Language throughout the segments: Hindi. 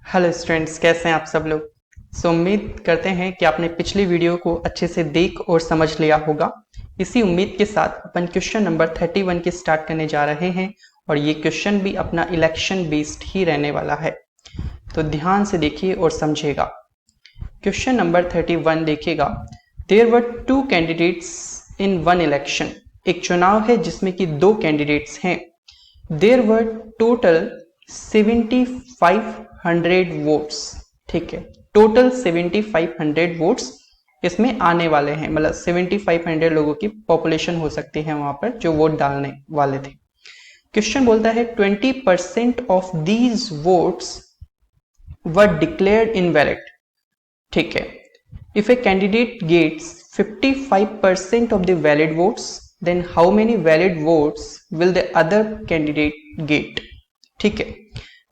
हेलो स्टूडेंट्स, कैसे हैं आप सब लोग। उम्मीद करते हैं कि आपने पिछली वीडियो को अच्छे से देख और समझ लिया होगा। इसी उम्मीद के साथ अपन क्वेश्चन नंबर 31 की स्टार्ट करने जा रहे हैं और ये क्वेश्चन भी अपना इलेक्शन बेस्ड ही रहने वाला है, तो ध्यान से देखिए और समझिएगा। क्वेश्चन नंबर 31 देखिएगा। There were two candidates in one election. एक चुनाव है जिसमें कि दो कैंडिडेट्स हैं। There were total 7500 votes. ठीक है, टोटल 7500 वोट्स इसमें आने वाले हैं, मतलब 7500 लोगों की पॉपुलेशन हो सकती है वहां पर जो वोट डालने वाले थे। क्वेश्चन बोलता है 20% of these votes were declared invalid. ठीक है, if a candidate gets 55% of the valid votes, then how many valid votes will the other candidate get. ठीक है,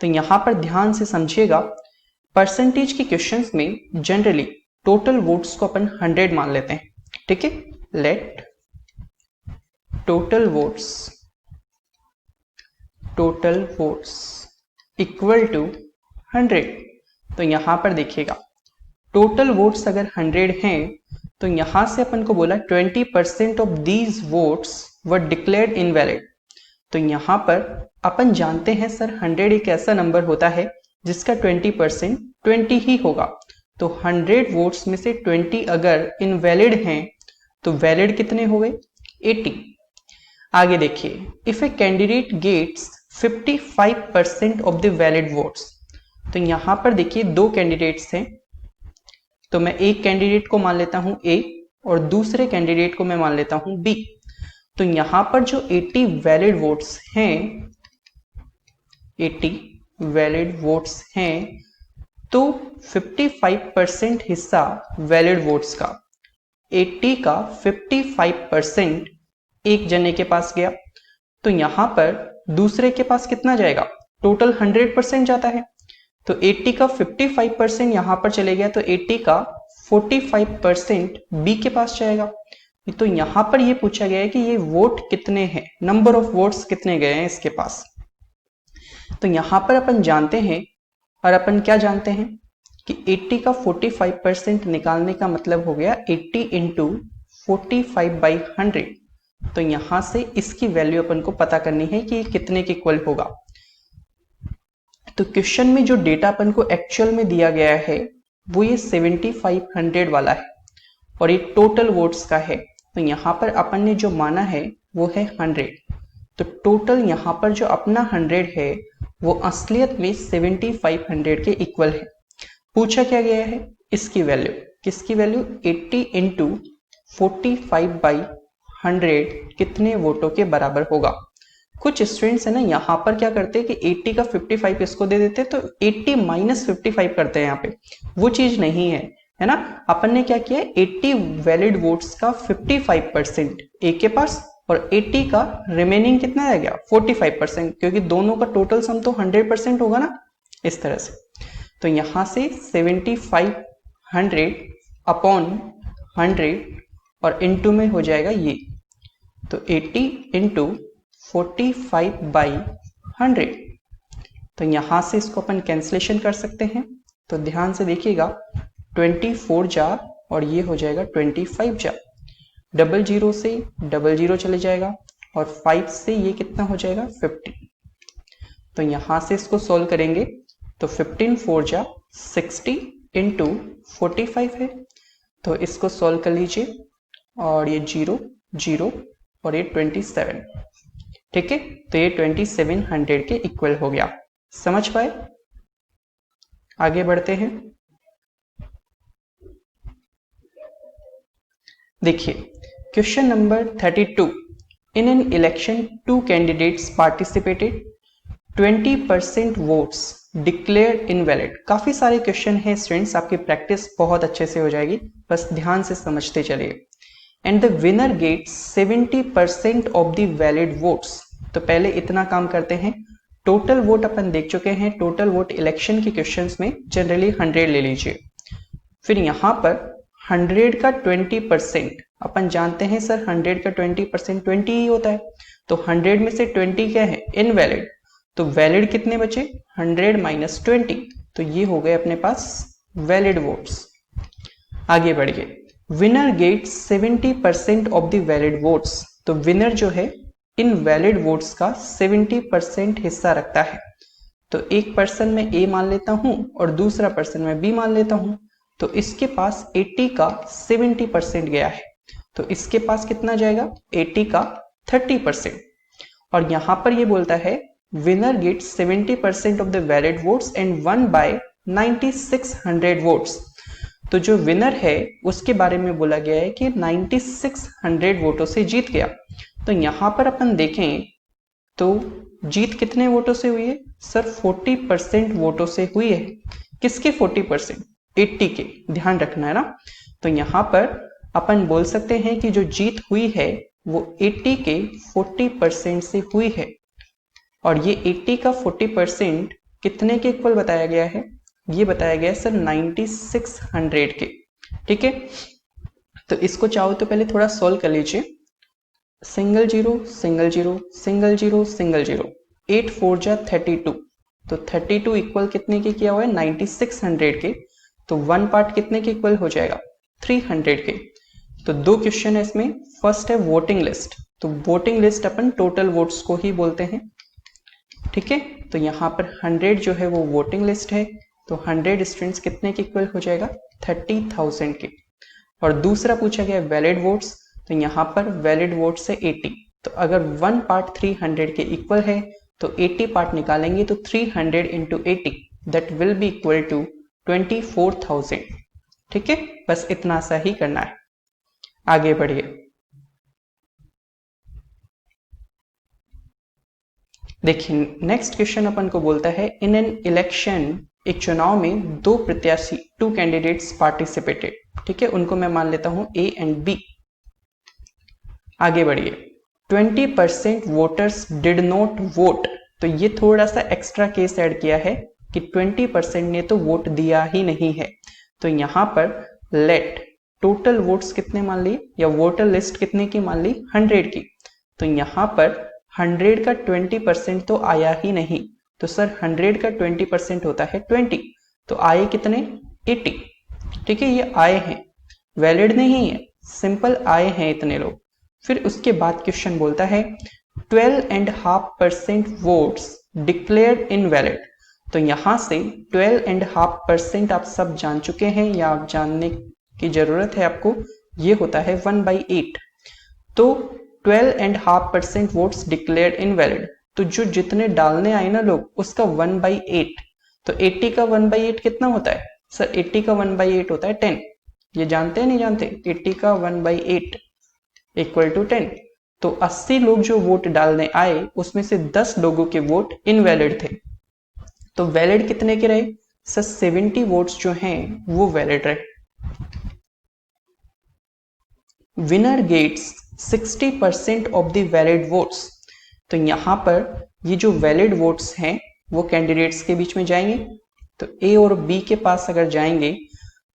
तो यहां पर ध्यान से समझिएगा। परसेंटेज के क्वेश्चंस में जनरली टोटल वोट्स को अपन 100 मान लेते हैं। ठीक है, let total votes equal to 100। तो यहां पर देखिएगा, टोटल वोट्स अगर 100 हैं तो यहां से अपन को बोला 20% of these votes were declared invalid. तो यहां पर अपन जानते हैं सर 100 एक ऐसा नंबर होता है जिसका 20% 20 ही होगा। तो 100 वोट्स में से 20 अगर इनवैलिड हैं तो वैलिड कितने हो गए? 80। आगे देखिए, if a candidate gets 55% of the valid votes. तो यहां पर देखिए दो कैंडिडेट्स हैं, तो मैं एक कैंडिडेट को मान लेता हूं ए और दूसरे कैंडिडेट को मैं मान लेता हूं बी। तो यहां पर जो 80 वैलिड वोट्स हैं, 80 वैलिड वोट्स हैं, तो 55% हिस्सा वैलिड वोट्स का, 80 का 55% एक जने के पास गया। तो यहां पर दूसरे के पास कितना जाएगा? टोटल 100% जाता है, तो 80 का 55% यहां पर चले गया, तो 80 का 45% बी के पास जाएगा। तो यहां पर यह पूछा गया है कि ये वोट कितने हैं, नंबर ऑफ वोट्स कितने गए हैं इसके पास। तो यहां पर अपन जानते हैं, और अपन क्या जानते हैं कि 80 का 45% निकालने का मतलब हो गया 80 इंटू 45/100। तो यहां से इसकी वैल्यू अपन को पता करनी है कि ये कितने के इक्वल होगा। तो क्वेश्चन में जो डेटा अपन को एक्चुअल में दिया गया है वो ये 7500 वाला है और ये टोटल वोट्स का है। तो यहां पर अपन ने जो माना है वो है 100। तो टोटल यहां पर जो अपना 100 है वो असलियत में 7500 के इक्वल है। पूछा क्या गया है? इसकी वैल्यू, किसकी वैल्यू? 80 इंटू 45/100 कितने वोटों के बराबर होगा। कुछ स्टूडेंट्स है ना, यहां पर क्या करते हैं कि 80 का 55 इसको दे देते हैं, तो 80 माइनस 55 करते हैं। यहाँ पे वो चीज नहीं है ना। अपन ने क्या किया, 80 वैलिड वोट्स का 55% ए के पास और 80 का रिमेनिंग कितना रह गया? 45%, क्योंकि दोनों का टोटल सम तो 100% होगा ना, इस तरह से। तो यहां से 7500 अपॉन 100 और इनटू में हो जाएगा ये, तो 80 इंटू 45/100। तो यहां से इसको अपन कैंसलेशन कर सकते हैं। तो ध्यान से देखिएगा, 24 जा और ये हो जाएगा 25 जा, 00 से 00 चले जाएगा और 5 से ये कितना हो जाएगा? 50। तो यहां से इसको सोल्व करेंगे तो 15 4 जा 60 इंटू 45 है, तो इसको सोल्व कर लीजिए और ये 0 0 और ये 27। ठीक है, तो ये 2700 के इक्वल हो गया। समझ पाए? आगे बढ़ते हैं। देखिए question number 32। In an election two candidates participated, 20% votes declared invalid. काफी सारे क्वेश्चन हैं स्टूडेंट्स, आपकी प्रैक्टिस बहुत अच्छे से हो जाएगी, बस ध्यान से समझते चलिए। And the winner gets 70% of the valid votes. तो पहले इतना काम करते हैं। टोटल वोट अपन देख चुके हैं, टोटल वोट इलेक्शन के क्वेश्चंस में जनरली 100 ले लीजिए। फिर यहां पर 100 का 20%, अपन जानते हैं सर 100 का 20% 20 ही होता है, तो 100 में से 20 क्या है? इनवैलिड। तो वैलिड कितने बचे? 100 माइनस 20, तो ये हो गए अपने पास वैलिड वोट्स। आगे बढ़िए, winner gets 70% of the valid votes. तो विनर जो है इन वैलिड वोट्स का 70% हिस्सा रखता है। तो एक पर्सन में ए मान लेता हूं और दूसरा पर्सन में बी मान लेता हूं, तो इसके पास 80 का 70% गया है, तो इसके पास कितना जाएगा 80 का 30%। और यहां पर ये बोलता है winner gets 70% of the valid votes and won by 9600 votes. तो जो विनर है उसके बारे में बोला गया है कि 9600 वोटों से जीत गया। तो यहां पर अपन देखें तो जीत कितने वोटों से हुई है सर? 40% वोटों से हुई है। किसके 40%? 80 के, ध्यान रखना है ना। तो यहां पर अपन बोल सकते हैं कि जो जीत हुई है वो 80 के 40% से हुई है। और ये 80 का 40% कितने के इक्वल बताया गया है? ये बताया गया है सर 9600 के। ठीक है, तो इसको चाहो तो पहले थोड़ा सॉल्व कर लीजिए। Single zero single zero single zero single zero, 8 4 जा 32, तो 32 इक्वल कितने के किया हुआ है? 9600 के। तो वन पार्ट कितने के इक्वल हो जाएगा? 300 के। तो दो क्वेश्चन है इसमें। फर्स्ट है वोटिंग लिस्ट, तो वोटिंग लिस्ट अपन टोटल वोट्स को ही बोलते हैं। ठीक है, तो यहाँ पर 100 जो है वो वोटिंग लिस्ट है, तो 100 स्टूडेंट्स कितने के इक्वल हो जाएगा? 30,000 के। और दूसरा पूछा गया वैलिड वोट्स, तो यहाँ पर वैलिड वोट्स है 80, तो अगर वन पार्ट 300 के इक्वल है तो 80 पार्ट निकालेंगे तो 300 into 80 that will be equal to 24,000। ठीक है, बस इतना सा ही करना है। आगे बढ़िए, देखिए नेक्स्ट क्वेश्चन अपन को बोलता है इन एन इलेक्शन, एक चुनाव में दो प्रत्याशी, टू कैंडिडेट्स पार्टिसिपेटेड। ठीक है, उनको मैं मान लेता हूं ए एंड बी। आगे बढ़िए, 20% वोटर्स डिड नॉट वोट। तो ये थोड़ा सा एक्स्ट्रा केस ऐड किया है कि 20% ने तो वोट दिया ही नहीं है। तो यहां पर लेट टोटल वोट्स कितने मान ली, या वोटर लिस्ट कितने की मान ली? 100 की। तो यहां पर 100 का 20% तो आया ही नहीं, तो सर 100 का 20% होता है 20, तो आए कितने? 80। ठीक है, ये आए हैं, वैलिड नहीं है, सिंपल आए हैं इतने लोग। फिर उसके बाद क्वेश्चन बोलता है 12.5% वोट्स डिक्लेयर्ड इनवैलिड। तो यहां से 12.5% आप सब जान चुके हैं या आप जानने की जरूरत है आपको, ये होता है 1/8। तो 12.5% वोट्स डिक्लेयर्ड इनवैलिड, तो जो जितने डालने आए ना लोग उसका 1/8। तो 80 का 1/8 कितना होता है सर? 80 का 1/8 होता है 10। ये जानते हैं नहीं जानते? 80 का 1/8 इक्वल टू 10। तो 80 लोग जो वोट डालने आए उसमें से 10 लोगों के वोट इनवैलिड थे। तो वैलिड कितने के रहे सर? 70 वोट्स जो हैं वो वैलिड रहे। Winner gets 60% of the valid votes. तो यहां पर ये जो वैलिड वोट्स हैं वो कैंडिडेट्स के बीच में जाएंगे। तो ए और बी के पास अगर जाएंगे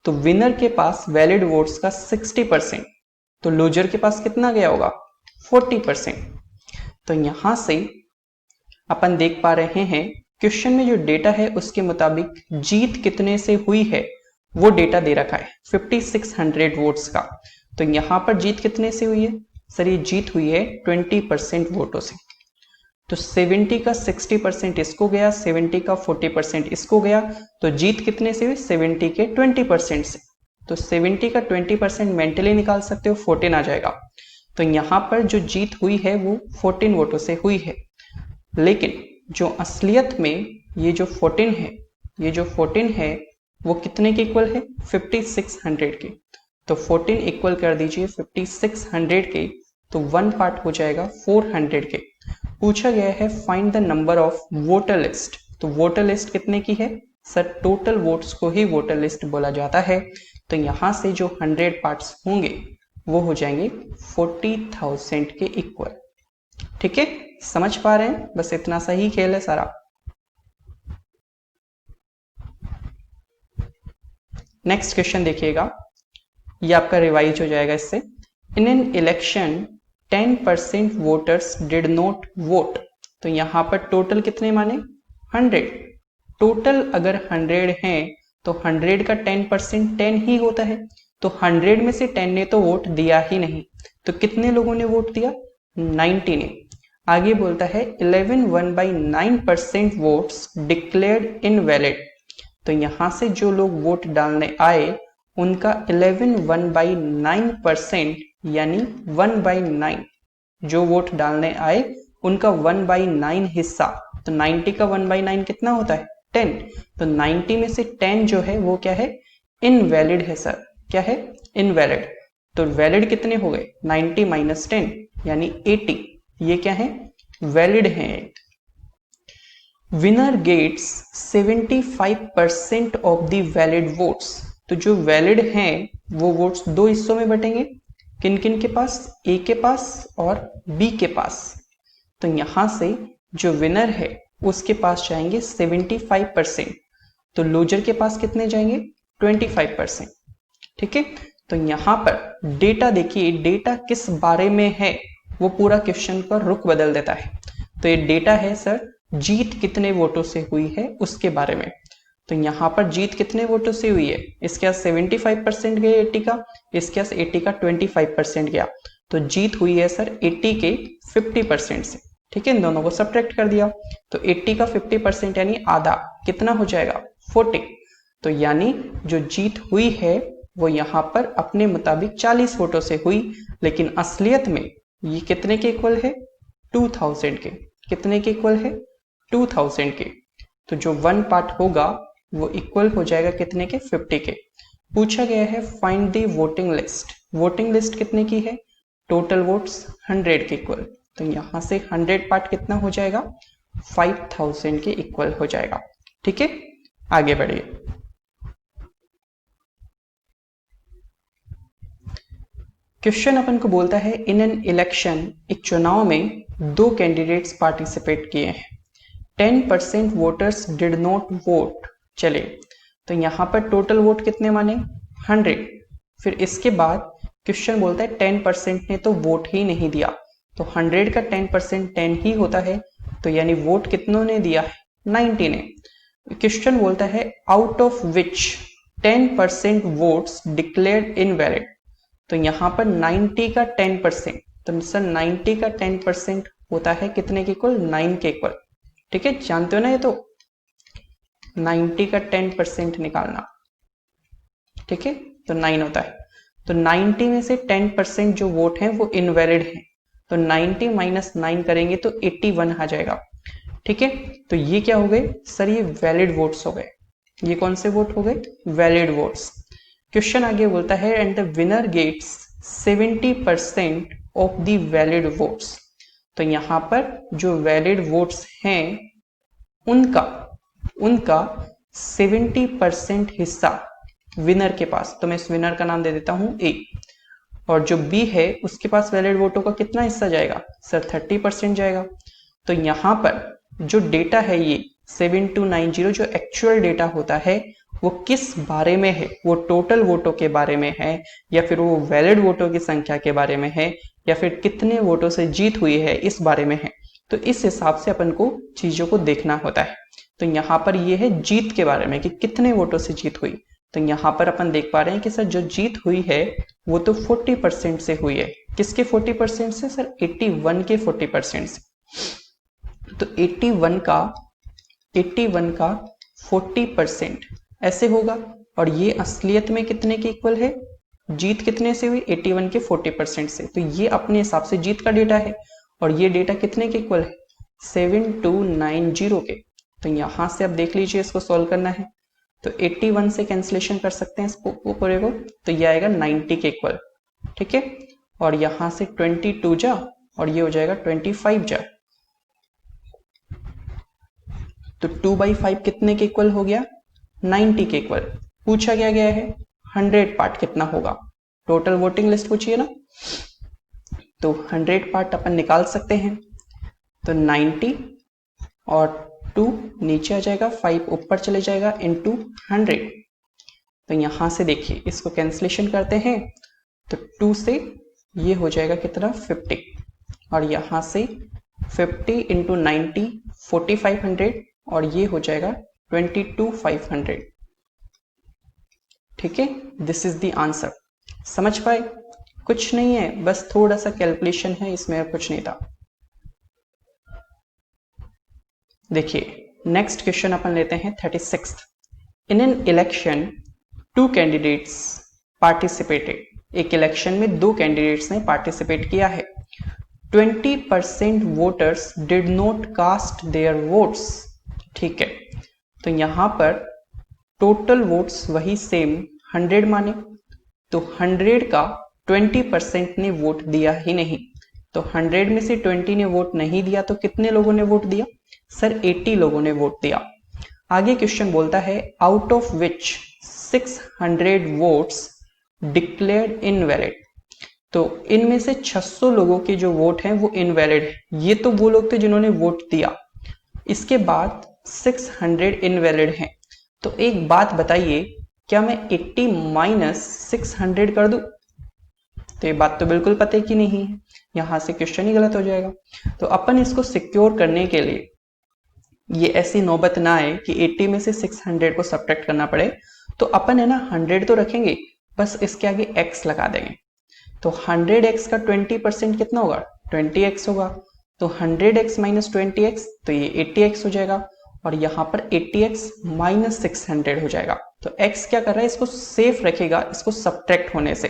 तो विनर के पास वैलिड वोट्स का 60%, तो लूजर के पास कितना गया होगा? 40%। तो यहां से अपन देख पा रहे हैं क्वेश्चन में जो डेटा है उसके मुताबिक जीत कितने से हुई है वो डेटा दे रखा है 5600 वोट्स का। तो यहां पर जीत कितने से हुई है सर? ये जीत हुई है 20% वोटों से। तो 70 का 60% इसको गया, 70 का 40% इसको गया, तो जीत कितने से हुई? 70 के 20% से। तो 70 का 20% मेंटली निकाल सकते हो, 14 आ जाएगा। तो यहां पर जो जीत हुई है वो 14 वोटों से हुई है, लेकिन जो असलियत में ये जो 14 है वो कितने के इक्वल है? 5600 के। तो 14 इक्वल कर दीजिए 5600 के, तो वन पार्ट हो जाएगा 400 के। पूछा गया है find the number of voter list. तो वोटर लिस्ट कितने की है सर? टोटल वोट्स को ही वोटर लिस्ट बोला जाता है। तो यहां से जो 100 पार्ट्स होंगे वो हो जाएंगे 40,000 के इक्वल। ठीक है, समझ पा रहे हैं? बस इतना सा ही खेल है सारा। नेक्स्ट क्वेश्चन देखिएगा, ये आपका रिवाइज हो जाएगा इससे। इन an election 10% voters did not vote. तो यहां पर टोटल कितने माने? 100। टोटल अगर 100 है तो 100 का 10% 10 ही होता है, तो 100 में से 10 ने तो वोट दिया ही नहीं, तो कितने लोगों ने वोट दिया? 90 ने। आगे बोलता है 11 1/9% वोट्स डिक्लेयर्ड इनवैलिड, तो यहां से जो लोग वोट डालने आए उनका 11 1/9% यानी 1/9 जो वोट डालने आए उनका 1/9 हिस्सा, तो 90 का 1/9 कितना होता है? 10, तो 90 में से 10 जो है वो क्या है? इनवैलिड है सर। क्या है? इनवैलिड। तो वैलिड कितने हो गए? 90 माइनस 10 यानी 80, ये क्या है? वैलिड है। Winner gets 75% of the valid votes, तो जो वैलिड हैं वो वोट्स दो हिस्सों में बटेंगे, किन किन के पास? ए के पास और बी के पास। तो यहां से जो विनर है उसके पास जाएंगे 75%, तो लूजर के पास कितने जाएंगे? 25%। ठीक है, तो यहां पर डेटा देखिए, डेटा किस बारे में है वो पूरा क्वेश्चन का रुख बदल देता है। तो ये डेटा है सर जीत कितने वोटों से हुई है उसके बारे में। तो यहां पर जीत कितने वोटों से हुई है? इसके पास 75% गए 80 का, इसके पास 80 का 25% गया, तो जीत हुई है सर 80 के 50% से। ठीक है, इन दोनों को सब्ट्रैक्ट कर दिया, तो 80 का 50% यानी आधा, कितना हो जाएगा? 40। तो यानी जो जीत हुई है वो यहाँ पर अपने मुताबिक 40 वोटों से हुई, लेकिन असलियत में ये कितने के इक्वल है? 2000 के। कितने के इक्वल है? 2000 के। तो जो 1 पार्ट होगा वो इक्वल हो जाएगा कितने के? 50 के। पूछा गया है find the voting list, voting list कितने की है? टोटल वोट्स 100 के इक्वल, तो यहां से 100 पार्ट कितना हो जाएगा? 5000 के इक्वल हो जाएगा। ठीक है, आगे बढ़िए। क्वेश्चन अपन को बोलता है इन एन इलेक्शन, एक चुनाव में दो कैंडिडेट्स पार्टिसिपेट किए हैं, 10% वोटर्स डिड नॉट वोट। चले, तो यहां पर टोटल वोट कितने माने? 100। फिर इसके बाद क्वेश्चन बोलता है 10% ने तो वोट ही नहीं दिया, तो 100 का 10% 10 ही होता है, तो यानी वोट कितनों ने दिया है? 90 ने। क्वेश्चन बोलता है out of which 10% votes declared invalid, तो यहां पर 90 का 10%, तो सर 90 का 10% होता है कितने के इक्वल? 9 के इक्वल। ठीक है, जानते हो ना ये तो, 90 का 10% निकालना। ठीक है, तो 9 होता है, तो 90 में से 10% जो वोट हैं वो इनवैलिड हैं, तो 90 माइनस 9 करेंगे तो 81 आ जाएगा। ठीक है, तो ये क्या हो गए सर? ये वैलिड वोट्स हो गए। ये कौन से वोट हो गए? Valid votes. क्वेश्चन आगे बोलता है and the winner gets 70% of the valid votes, तो यहां पर जो वैलिड वोट्स हैं उनका 70% हिस्सा विनर के पास, तो मैं इस विनर का नाम दे देता हूं ए, और जो बी है उसके पास वैलिड वोटों का कितना हिस्सा जाएगा? सर 30% जाएगा। तो यहां पर जो डेटा है ये 7290 जो एक्चुअल डेटा होता है वो किस बारे में है? वो टोटल वोटों के बारे में है, या फिर वो वैलिड वोटों की संख्या के बारे में है, या फिर कितने वोटों से जीत हुई है इस बारे में है। तो इस हिसाब से अपन को चीजों को देखना होता है। तो यहाँ पर ये है जीत के बारे में कि कितने वोटों से जीत हुई, तो यहाँ पर अपन देख पा रहे हैं कि सर जो जीत हुई है वो तो 40% से हुई है। किसके 40% से? सर 81 के 40% से। तो 81 का 40% ऐसे होगा, और ये असलियत में कितने के इक्वल है? जीत कितने से हुई? 81 के 40% से। तो ये अपने हिसाब से जीत का डेटा है, और ये डेटा कितने के इक्वल है? 7290 के। तो यहां से अब देख लीजिए, इसको सॉल्व करना है तो 81 से कैंसिलेशन कर सकते हैं इसको पूरे को, तो ये आएगा 90 के इक्वल। ठीक है, और यहां से 22 जा और ये हो जाएगा 25 जा, तो 2/5 कितने के इक्वल हो गया? 90 के इक्वल। पूछा क्या गया है? 100 पार्ट कितना होगा? टोटल वोटिंग लिस्ट पूछिए ना, तो 100 पार्ट अपन निकाल सकते हैं, तो 90 और 2 नीचे आ जाएगा, 5 ऊपर चले जाएगा, इनटू 100। तो यहां से देखिए इसको कैंसिलेशन करते हैं, तो 2 से ये हो जाएगा कितना? 50, और यहां से 50 इंटू 90 4500, और ये हो जाएगा 22,500। ठीक है, दिस इज द आंसर। समझ पाए? कुछ नहीं है, बस थोड़ा सा कैलकुलेशन है, इसमें और कुछ नहीं था। देखिए नेक्स्ट क्वेश्चन अपन लेते हैं 36। In an election 2 candidates participated. एक इलेक्शन में 2 कैंडिडेट्स ने पार्टिसिपेट किया है। 20% voters did not cast their votes. ठीक है, तो यहां पर टोटल वोट्स वही सेम 100 माने, तो 100 का 20% ने वोट दिया ही नहीं, तो 100 में से 20 ने वोट नहीं दिया, तो कितने लोगों ने वोट दिया? सर 80 लोगों ने वोट दिया। आगे क्वेश्चन बोलता है out of which 600 votes declared invalid. तो इनमें से 600 लोगों के जो वोट हैं वो इनवैलिड है। ये तो वो लोग थे जिन्होंने वोट दिया, इसके बाद 600 इनवैलिड हैं। तो एक बात बताइए, क्या मैं 80 माइनस 600 कर दूं? तो ये बात तो बिल्कुल पता की नहीं है, यहां से क्वेश्चन ही गलत हो जाएगा। तो अपन इसको सिक्योर करने के लिए, ये ऐसी नौबत ना आए कि 80 में से 600 को सब्ट्रैक्ट करना पड़े, तो अपन है ना 100 तो रखेंगे, बस इसके आगे x लगा देंगे। तो 100x का 20% कितना होगा? 20x होगा। तो 100x माइनस 20x, तो ये 80x हो जाएगा, और यहां पर 80x माइनस 600 हो जाएगा। तो x क्या कर रहा है? इसको सेफ रखेगा, इसको सब्ट्रैक्ट होने से।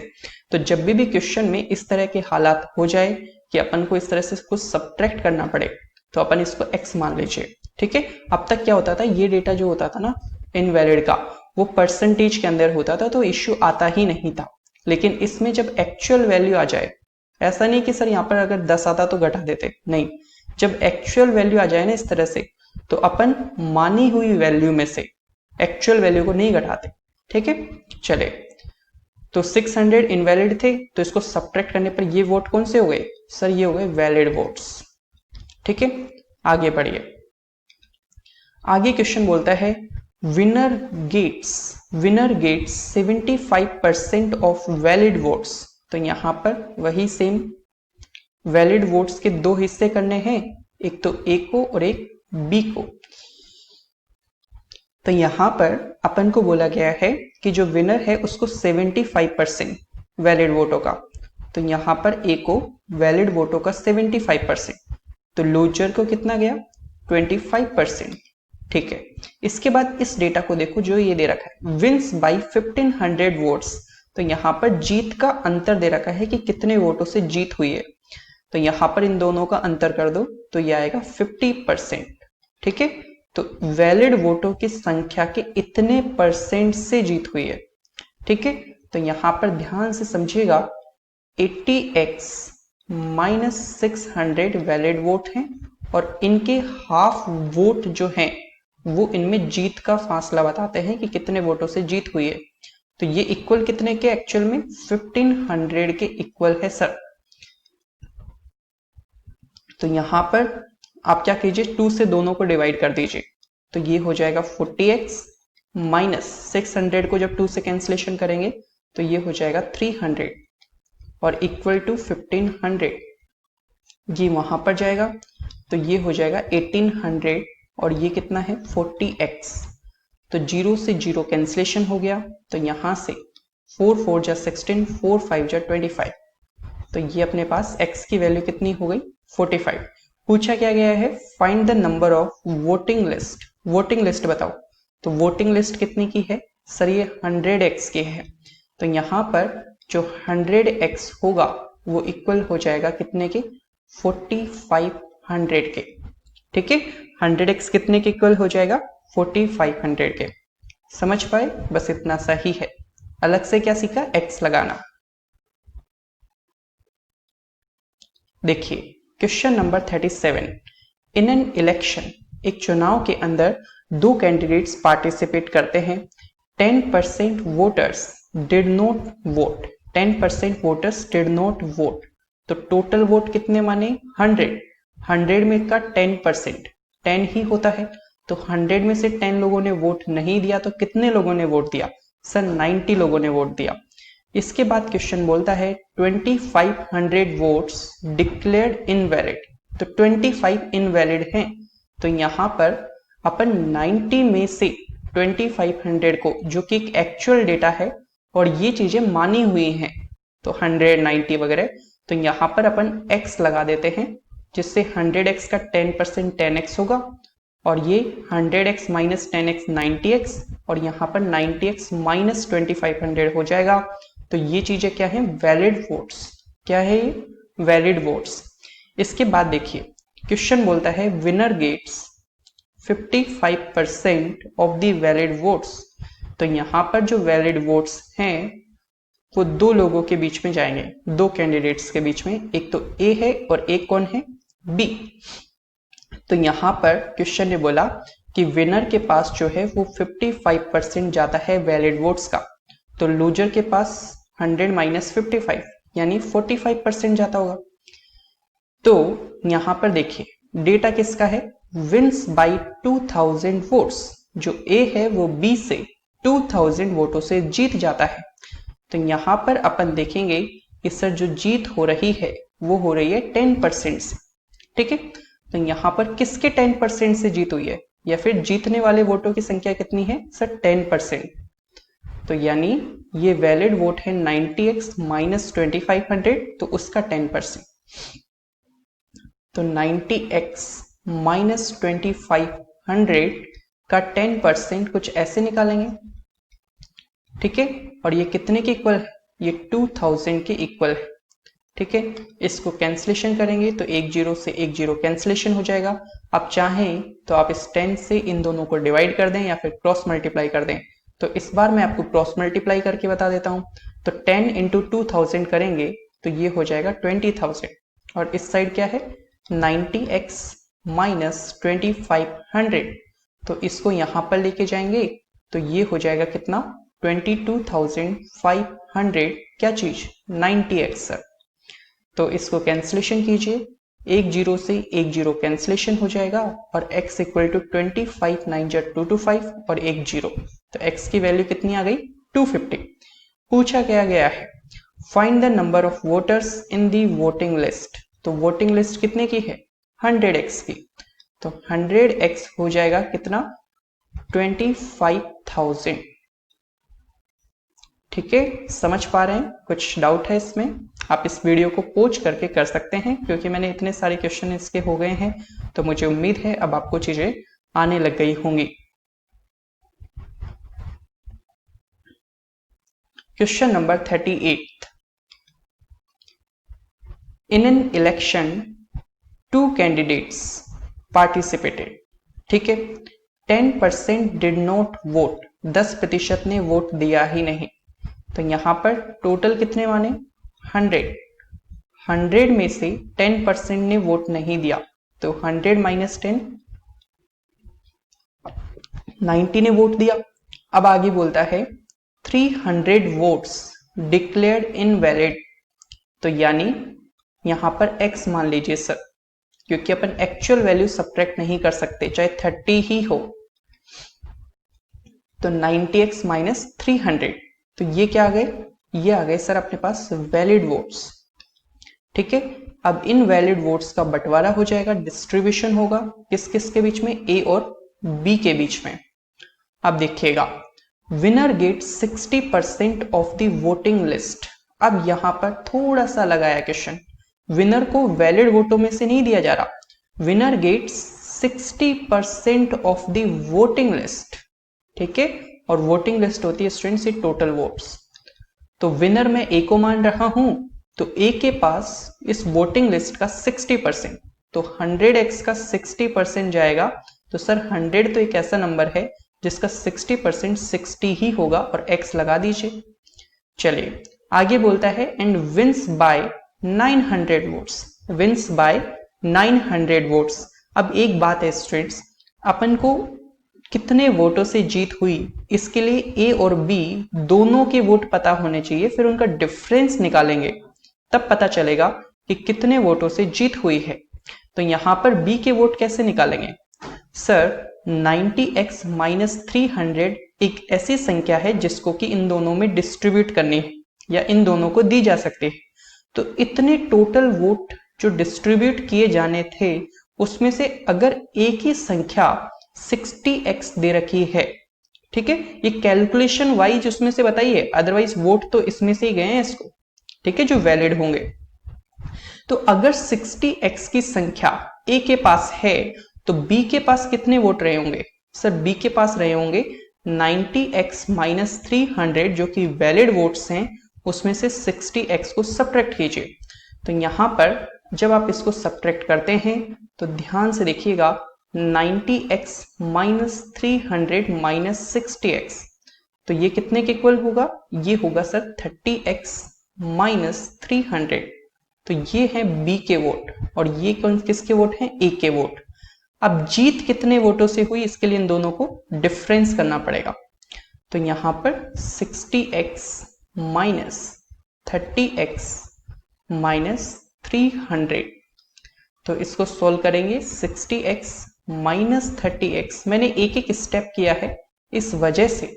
तो जब भी क्वेश्चन में इस तरह के हालात हो जाए कि अपन को इस तरह से कुछ सब्ट्रैक्ट करना पड़े, तो अपन इसको x मान लीजिए। ठीक है, अब तक क्या होता था, ये डेटा जो होता था ना इनवैलिड का, वो परसेंटेज के अंदर होता था, तो इश्यू आता ही नहीं था। लेकिन इसमें जब एक्चुअल वैल्यू आ जाए, ऐसा नहीं कि सर यहाँ पर अगर 10 आता तो घटा देते, नहीं, जब एक्चुअल वैल्यू आ जाए ना इस तरह से, तो अपन मानी हुई वैल्यू में से एक्चुअल वैल्यू को नहीं घटाते। ठीक है, चले, तो 600 इनवैलिड थे, तो इसको सब्ट्रैक्ट करने पर ये वोट कौन से हो गए? सर ये हो गए वैलिड वोट्स। ठीक है, आगे बढ़िए। आगे क्वेश्चन बोलता है winner gets 75% of valid votes. तो यहां पर वही सेम वैलिड वोट्स के 2 हिस्से करने हैं, एक तो ए को और एक बी को। तो यहां पर अपन को बोला गया है कि जो विनर है उसको 75% वैलिड वोटों का, तो यहां पर ए को वैलिड वोटों का 75%, तो लूजर को कितना गया? 25%। ठीक है, इसके बाद इस डेटा को देखो जो ये दे रखा है, विंस बाई 1500 वोट्स। तो यहां पर जीत का अंतर दे रखा है कि कितने वोटों से जीत हुई है, तो यहां पर इन दोनों का अंतर कर दो, तो ये आएगा 50%। ठीक है, तो वैलिड वोटों की संख्या के इतने परसेंट से जीत हुई है। ठीक है, तो यहां पर ध्यान से समझिएगा, 80x माइनस 600 वैलिड वोट हैं, और इनके हाफ वोट जो हैं वो इनमें जीत का फासला बताते हैं कि कितने वोटों से जीत हुई है। तो ये इक्वल कितने के? एक्चुअल में 1500 के इक्वल है सर। तो यहां पर आप क्या कीजिए, 2 से दोनों को डिवाइड कर दीजिए, तो ये हो जाएगा 40x माइनस 600 को जब 2 से कैंसिलेशन करेंगे तो ये हो जाएगा 300, और इक्वल टू 1500, ये वहां पर जाएगा, तो ये हो जाएगा 1800, और ये कितना है? 40x। तो 0 से 0 कैंसिलेशन हो गया, तो यहां से 4 4 जा 16, 4 5 जा 25, तो ये अपने पास x की वैल्यू कितनी हो गई? 45। पूछा क्या गया है? Find the number of voting list. Voting list बताओ, तो वोटिंग लिस्ट कितनी की है? सर ये 100x की है, तो यहां पर जो 100x होगा वो इक्वल हो जाएगा कितने के? 4500 के। ठीक है, 100x कितने के इक्वल हो जाएगा? 4500 के। समझ पाए? बस इतना सा ही है। अलग से क्या सीखा? x लगाना। देखिए question number 37। In an election, एक चुनाव के अंदर 2 कैंडिडेट्स पार्टिसिपेट करते हैं। 10% voters did not vote. 10% voters did not vote, तो टोटल वोट कितने माने? 100। 100 में का 10%, 10 ही होता है, तो 100 में से 10 लोगों ने वोट नहीं दिया, तो कितने लोगों ने वोट दिया? सर 90 लोगों ने वोट दिया। इसके बाद क्वेश्चन बोलता है 2500 वोट्स डिक्लेयर्ड इनवैलिड, तो 25 इनवैलिड हैं, तो यहां पर अपन 90 में से 2500 को, जो कि एक एक्चुअल डेटा है और ये चीजें मानी हुई हैं, तो 100, 90 वगैरह, तो यहाँ पर अपन x लगा देते हैं, जिससे 100x का 10% 10x होगा, और ये 100x माइनस 10x 90x, और यहाँ पर 90x माइनस 2500 हो जाएगा। तो ये चीजें क्या है? Valid votes. क्या है ये? Valid votes. इसके बाद देखिए क्वेश्चन बोलता है winner gets 55% of the valid votes. तो यहाँ पर जो वैलिड वोट्स हैं वो दो लोगों के बीच में जाएंगे, दो कैंडिडेट्स के बीच में, एक तो ए है और एक कौन है? बी। तो यहाँ पर क्वेश्चन ने बोला कि विनर के पास जो है वो 55% जाता है वैलिड वोट्स का, तो लूजर के पास 100 माइनस 55 यानी 45% जाता होगा। तो यहाँ पर देखिए डेटा किसका है? Wins by 2000 votes. जो ए है वो बी से 2000 वोटों से जीत जाता है। तो यहाँ पर अपन देखेंगे कि सर जो जीत हो रही है वो हो रही है 10% से। ठीक है, तो यहाँ पर किसके 10% से जीत हुई है, या फिर जीतने वाले वोटों की संख्या कितनी है? सर 10%। तो यानी ये वैलिड वोट है 90x माइनस 2500, तो उसका 10%। तो 90x माइनस 2500 का 10% कुछ ऐसे निकालेंगे। ठीक है, और ये कितने के इक्वल है? ये 2000 के इक्वल है। ठीक है, इसको कैंसलेशन करेंगे तो एक जीरो से एक जीरो कैंसलेशन हो जाएगा। आप चाहें तो आप इस 10 से इन दोनों को डिवाइड कर दें या फिर क्रॉस मल्टीप्लाई कर दें। तो इस बार मैं आपको क्रॉस मल्टीप्लाई करके बता देता हूं। तो 10 इंटू 2000 करेंगे तो ये हो जाएगा 20,000, और इस साइड क्या है? 90x माइनस 2500, तो इसको यहां पर लेके जाएंगे तो ये हो जाएगा कितना? 22,500। क्या चीज? 90x sir. तो इसको कैंसलेशन कीजिए, एक जीरो से एक जीरो कैंसलेशन हो जाएगा, और x इक्वल टू 25 9 225 और एक जीरो, तो x की वैल्यू कितनी आ गई? 250। पूछा क्या गया है? Find the number of voters in the voting list. तो वोटिंग लिस्ट कितने की है? 100x की। तो 100x हो जाएगा कितना? 25,000। ठीक है, समझ पा रहे हैं? कुछ डाउट है इसमें? आप इस वीडियो को पॉज करके कर सकते हैं, क्योंकि मैंने इतने सारे क्वेश्चन इसके हो गए हैं, तो मुझे उम्मीद है अब आपको चीजें आने लग गई होंगी। Question number 38। In an election 2 candidates participated. ठीक है, 10% डिड नॉट वोट, 10% ने वोट दिया ही नहीं। तो यहां पर टोटल कितने माने? 100 में से 10% ने वोट नहीं दिया, तो 100 माइनस 10, 90 ने वोट दिया। अब आगे बोलता है 300 वोट्स डिक्लेयर्ड इनवैलिड। तो यानी यहां पर x मान लीजिए सर, क्योंकि अपन एक्चुअल वैल्यू सब्ट्रैक्ट नहीं कर सकते, चाहे 30 ही हो। तो 90x माइनस 300, तो ये क्या आ गए? ये आ गए सर अपने पास वैलिड वोट्स। ठीक है, अब इन वैलिड वोट्स का बंटवारा हो जाएगा, डिस्ट्रीब्यूशन होगा किस किस के बीच में? A और B के बीच में। अब देखिएगा, winner get 60% of the voting list. अब यहां पर थोड़ा सा लगाया क्वेश्चन, विनर को वैलिड वोटों में से नहीं दिया जा रहा, winner gets 60% of the voting list. ठीक है, और वोटिंग लिस्ट होती है स्टूडेंट्स ये टोटल वोट्स। तो विनर में ए को मान रहा हूं, तो ए के पास इस वोटिंग लिस्ट का 60%, तो 100x का 60% जाएगा। तो सर 100 तो एक ऐसा नंबर है जिसका 60% 60 ही होगा, और x लगा दीजिए। चलिए आगे बोलता है and wins by 900 votes, wins by 900 votes. अब एक बात है स्टूडेंट्स, अपन को कितने वोटों से जीत हुई इसके लिए ए और बी दोनों के वोट पता होने चाहिए, फिर उनका डिफरेंस निकालेंगे, तब पता चलेगा कि कितने वोटों से जीत हुई है। तो यहां पर बी के वोट कैसे निकालेंगे? सर 90x माइनस 300 एक ऐसी संख्या है जिसको कि इन दोनों में डिस्ट्रीब्यूट करनी है या इन दोनों को दी जा सकती है। तो इतने टोटल वोट जो डिस्ट्रीब्यूट किए जाने थे उसमें से अगर एक ही संख्या 60x दे रखी है। ठीक है, ये कैलकुलेशन वाइज उसमें से बताइए, अदरवाइज वोट तो इसमें से ही गए हैं इसको, ठीक है, जो वैलिड होंगे। तो अगर 60x की संख्या ए के पास है तो बी के पास कितने वोट रहे होंगे? सर बी के पास रहे होंगे 90x माइनस 300 जो कि वैलिड वोट्स हैं, उसमें से 60x को सब्ट्रैक्ट कीजिए। तो यहां पर जब आप इसको सब्ट्रैक्ट करते हैं तो ध्यान से देखिएगा 90x माइनस 300 माइनस 60x, तो ये कितने के इक्वल होगा? ये होगा सर 30x माइनस 300। तो ये है बी के वोट और ये कौन किसके वोट हैं? ए के वोट। अब जीत कितने वोटों से हुई, इसके लिए इन दोनों को डिफरेंस करना पड़ेगा। तो यहां पर 60x माइनस 30x माइनस 300, तो इसको सोल्व करेंगे। 60x माइनस 30x, मैंने एक एक स्टेप किया है, इस वजह से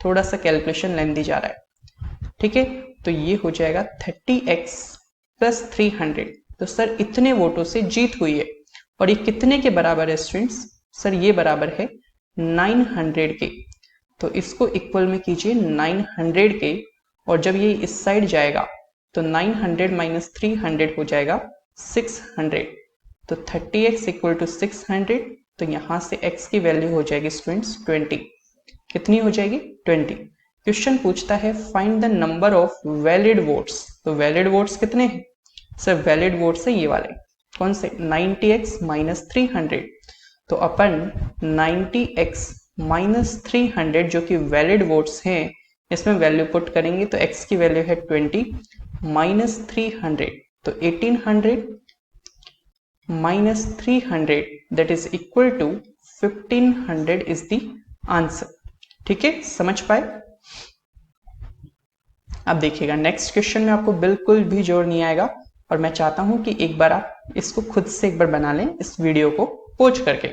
थोड़ा सा कैलकुलेशन लेंदी जा रहा है। ठीक है, तो ये हो जाएगा 30x प्लस 300। तो सर इतने वोटों से जीत हुई है और ये कितने के बराबर है स्टूडेंट्स? सर ये बराबर है 900 के। तो इसको इक्वल में कीजिए 900 के, और जब ये इस साइड जाएगा तो 900 माइनस 300 हो जाएगा 600। तो 30x इक्वल टू 600, तो यहां से x की वैल्यू हो जाएगी स्टूडेंट्स 20। कितनी हो जाएगी? 20। क्वेश्चन पूछता है find the number of valid votes. तो वैलिड वोट्स कितने हैं? सर वैलिड वोट्स है ये वाले, कौन से? 90x minus 300। तो अपन 90x माइनस 300 जो कि वैलिड वोट्स हैं, इसमें वैल्यू पुट करेंगे तो x की वैल्यू है 20 माइनस 300, तो 1800 minus 300 that is equal to 1500 is the answer. ठीक है, समझ पाए? अब देखिएगा नेक्स्ट क्वेश्चन में आपको बिल्कुल भी जोर नहीं आएगा और मैं चाहता हूं कि एक बार आप इसको खुद से एक बार बना लें इस वीडियो को पॉज करके।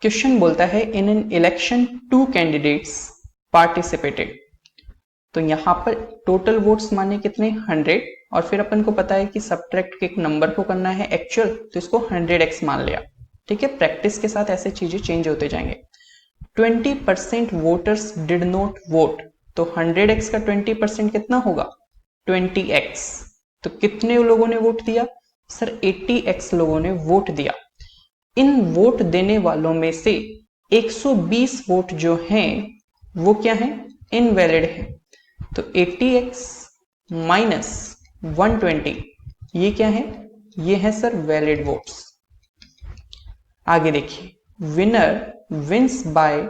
क्वेश्चन बोलता है इन एन इलेक्शन 2 कैंडिडेट्स पार्टिसिपेटेड। तो यहां पर टोटल वोट्स माने कितने? 100, और फिर अपन को पता है कि सब्ट्रैक्ट के एक नंबर को करना है एक्चुअल, तो इसको 100x मान लिया। ठीक है, प्रैक्टिस के साथ ऐसे चीजें चेंज होते जाएंगे। 20% वोटर्स डिड नॉट वोट, तो 100x का 20% कितना होगा? 20x। तो कितने लोगों ने वोट दिया? सर 80x लोगों ने वोट दिया। इन वोट देने वालों में से 120 वोट जो हैं वो क्या है? इनवैलिड है। तो 80x माइनस 120 ये क्या है? ये है सर वैलिड वोट्स। आगे देखिए, विनर विंस बाय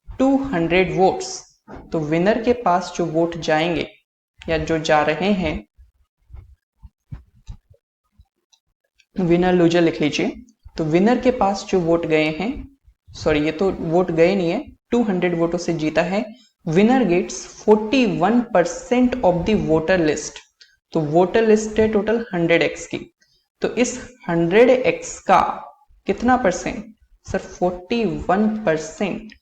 200 वोट्स। तो विनर के पास जो वोट जाएंगे या जो जा रहे हैं, विनर लूजर लिख लीजिए। तो विनर के पास जो वोट गए हैं, सॉरी ये तो वोट गए नहीं है, 200 वोटों से जीता है। Winner gets 41% of the voter list. तो वोटर लिस्ट है टोटल 100x की, तो इस 100x का कितना परसेंट? सर 41%।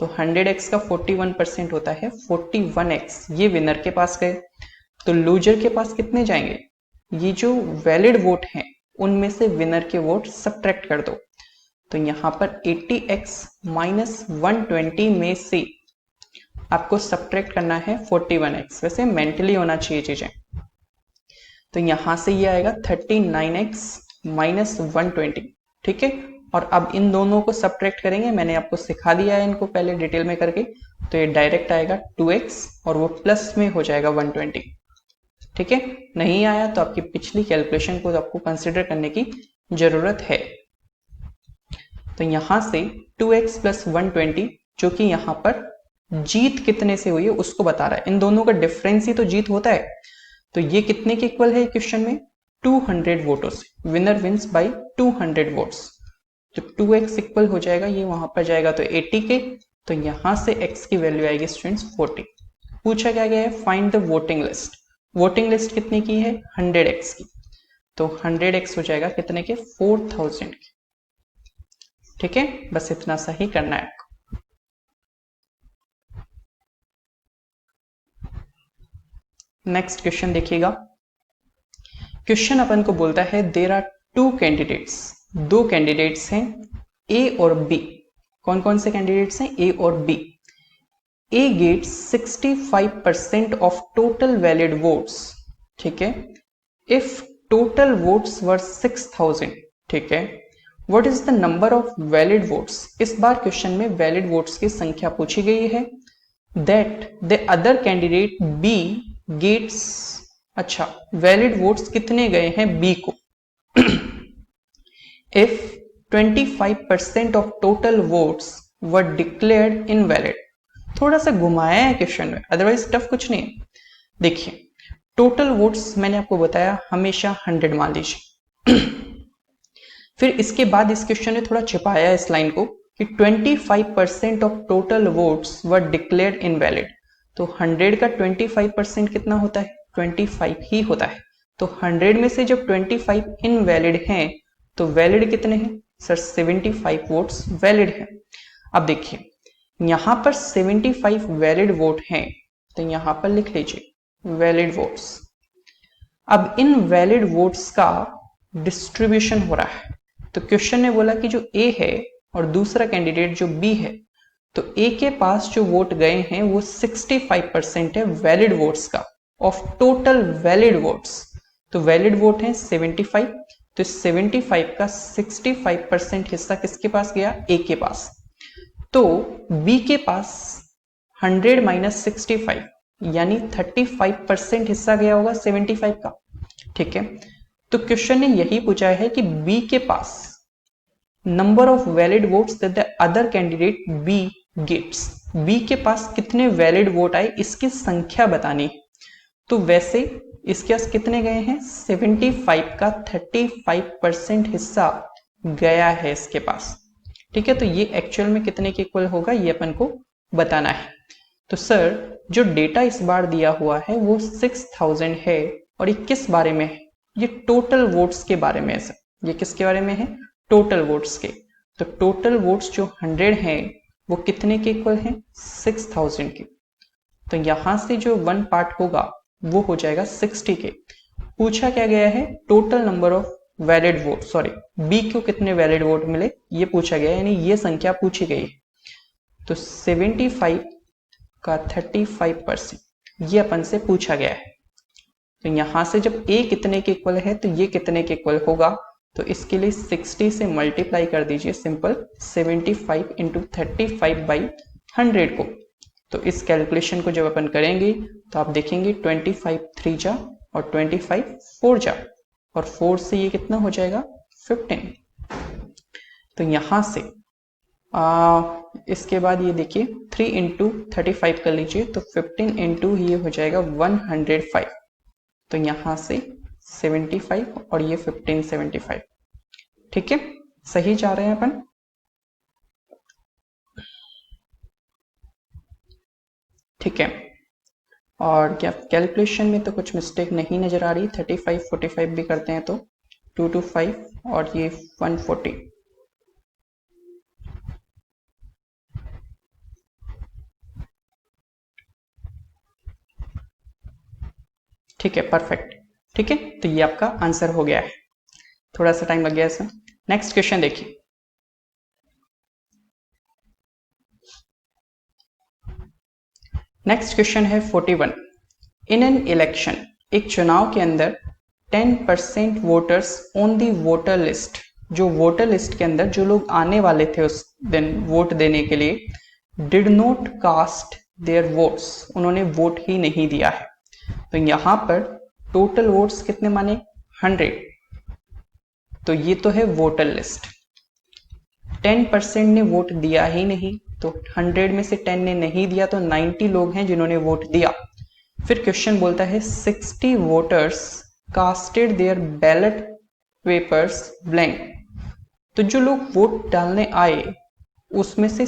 तो 100x का 41% होता है 41x। ये विनर के पास गए। तो लूजर के पास कितने जाएंगे? ये जो वैलिड वोट हैं उनमें से विनर के वोट सब्ट्रैक्ट कर दो। तो यहां पर 80x माइनस 120 में से आपको सब्ट्रैक्ट करना है 41x। वैसे मेंटली होना चाहिए चीजें। तो यहां से ये आएगा 39x माइनस 120। ठीक है, और अब इन दोनों को सब्ट्रैक्ट करेंगे, मैंने आपको सिखा दिया है इनको पहले डिटेल में करके। तो ये डायरेक्ट आएगा 2x और वो प्लस में हो जाएगा 120। ठीक है, नहीं आया तो आपकी पिछली कैलकुलेशन को आपको कंसिडर करने की जरूरत है। तो यहां से 2x प्लस 120 जो कि यहां पर जीत कितने से हुई है उसको बता रहा है। इन दोनों का डिफरेंस ही तो जीत होता है। तो ये कितने के इक्वल है क्वेश्चन में? 200 वोटों से। Winner wins by 200 votes. तो 2x इक्वल हो जाएगा, ये वहां पर जाएगा तो 80 के। तो यहां से x की वैल्यू आएगी स्टूडेंट्स 40। पूछा क्या गया है? Find the voting list. Voting list कितने की है? 100x की। तो 100x हो जाएगा कितने के? 4000 के। ठीक है, बस इतना सा ही करना है आपको। नेक्स्ट क्वेश्चन देखिएगा। क्वेश्चन अपन को बोलता है देयर आर 2 कैंडिडेट्स। 2 कैंडिडेट्स हैं ए और बी, कौन कौन से कैंडिडेट्स हैं, ए और B. A gets 65% of total valid votes, ठीक है। इफ टोटल वोट्स वर 6000, ठीक है, what is the number of valid votes. इस बार क्वेश्चन में वैलिड वोट्स की संख्या पूछी गई है। That the other candidate B gets, अच्छा वैलिड वोट्स कितने गए हैं बी को। If 25% of total votes were declared invalid, थोड़ा सा घुमाया है क्वेश्चन में, अदरवाइज टफ कुछ नहीं है। देखिए टोटल वोट्स मैंने आपको बताया हमेशा 100 मान लीजिए। फिर इसके बाद इस क्वेश्चन ने थोड़ा छिपाया इस लाइन को कि 25% of total votes were declared invalid. तो 100 का 25% कितना होता है, 25 ही होता है। तो 100 में से जब 25 इनवैलिड हैं तो वैलिड कितने हैं सर, 75 वोट्स वैलिड हैं। अब देखिए यहां पर 75 वैलिड वोट हैं, तो यहां पर लिख लीजिए वैलिड वोट्स। अब इन वैलिड वोट्स का डिस्ट्रीब्यूशन हो रहा है। तो क्वेश्चन ने बोला कि जो ए है और दूसरा कैंडिडेट जो बी है, तो ए के पास जो वोट गए हैं वो 65% है वैलिड वोट्स का ऑफ टोटल वैलिड वोट्स। तो वैलिड वोट है 75, तो 75 का 65% हिस्सा किसके पास गया, ए के पास। तो बी के पास 100 माइनस 65 यानी 35% हिस्सा गया होगा 75 का, ठीक है। तो क्वेश्चन ने यही पूछा है कि बी के पास number of valid votes that the other candidate B gets, B के पास कितने वैलिड वोट आए इसकी संख्या बतानी है। तो वैसे इसके पास कितने गए हैं, 75 का 35% हिस्सा गया है इसके पास, ठीक है। तो ये एक्चुअल में कितने के इक्वल होगा ये अपन को बताना है। तो सर जो डेटा इस बार दिया हुआ है वो 6000 है और ये किस बारे में है, ये टोटल वोट्स के बारे में है सर। ये किसके बारे में है, टोटल वोट्स के। तो टोटल वोट्स जो 100 हैं वो कितने के इक्वल हैं, 6000 के। तो यहां से जो 1 पार्ट होगा वो हो जाएगा 60 के। पूछा क्या गया है, total number of valid vote, sorry B को कितने वैलिड वोट मिले ये पूछा गया है, यानी ये संख्या पूछी गई है। तो 75 का 35% ये अपन से पूछा गया है। तो यहां से जब ए कितने के इक्वल है तो ये कितने के इक्वल होगा, तो इसके लिए 60 से मल्टीप्लाई कर दीजिए सिंपल, 75 इंटू 35/100 को। तो इस कैलकुलेशन को जब अपन करेंगे तो आप देखेंगे 25 3 जा और 25 4 जा, और 4 से ये कितना हो जाएगा 15। तो यहां से इसके बाद ये देखिए 3 इंटू 35 कर लीजिए, तो 15 इंटू ये हो जाएगा 105। तो यहां से 75 और ये 15 75, ठीक है, सही जा रहे हैं अपन। ठीक है, और क्या कैलकुलेशन में तो कुछ मिस्टेक नहीं नजर आ रही, 35 45 भी करते हैं तो 225 और ये 140। ठीक है, परफेक्ट। ठीक है, तो ये आपका आंसर हो गया है, थोड़ा सा टाइम लग गया इसमें। नेक्स्ट क्वेश्चन देखिए, नेक्स्ट क्वेश्चन है 41। इन एन इलेक्शन, एक चुनाव के अंदर 10% voters on the voter list, जो वोटर लिस्ट के अंदर जो लोग आने वाले थे उस दिन वोट देने के लिए, did not cast their votes, उन्होंने वोट ही नहीं दिया है। तो यहां पर टोटल वोट्स कितने माने, 100। तो ये तो है वोटर लिस्ट, 10% ने वोट दिया ही नहीं, तो 100 में से 10 ने नहीं दिया, तो 90 लोग हैं जिन्होंने वोट दिया। फिर क्वेश्चन बोलता है 60 voters casted their ballot papers blank. तो जो लोग वोट डालने आए उसमें से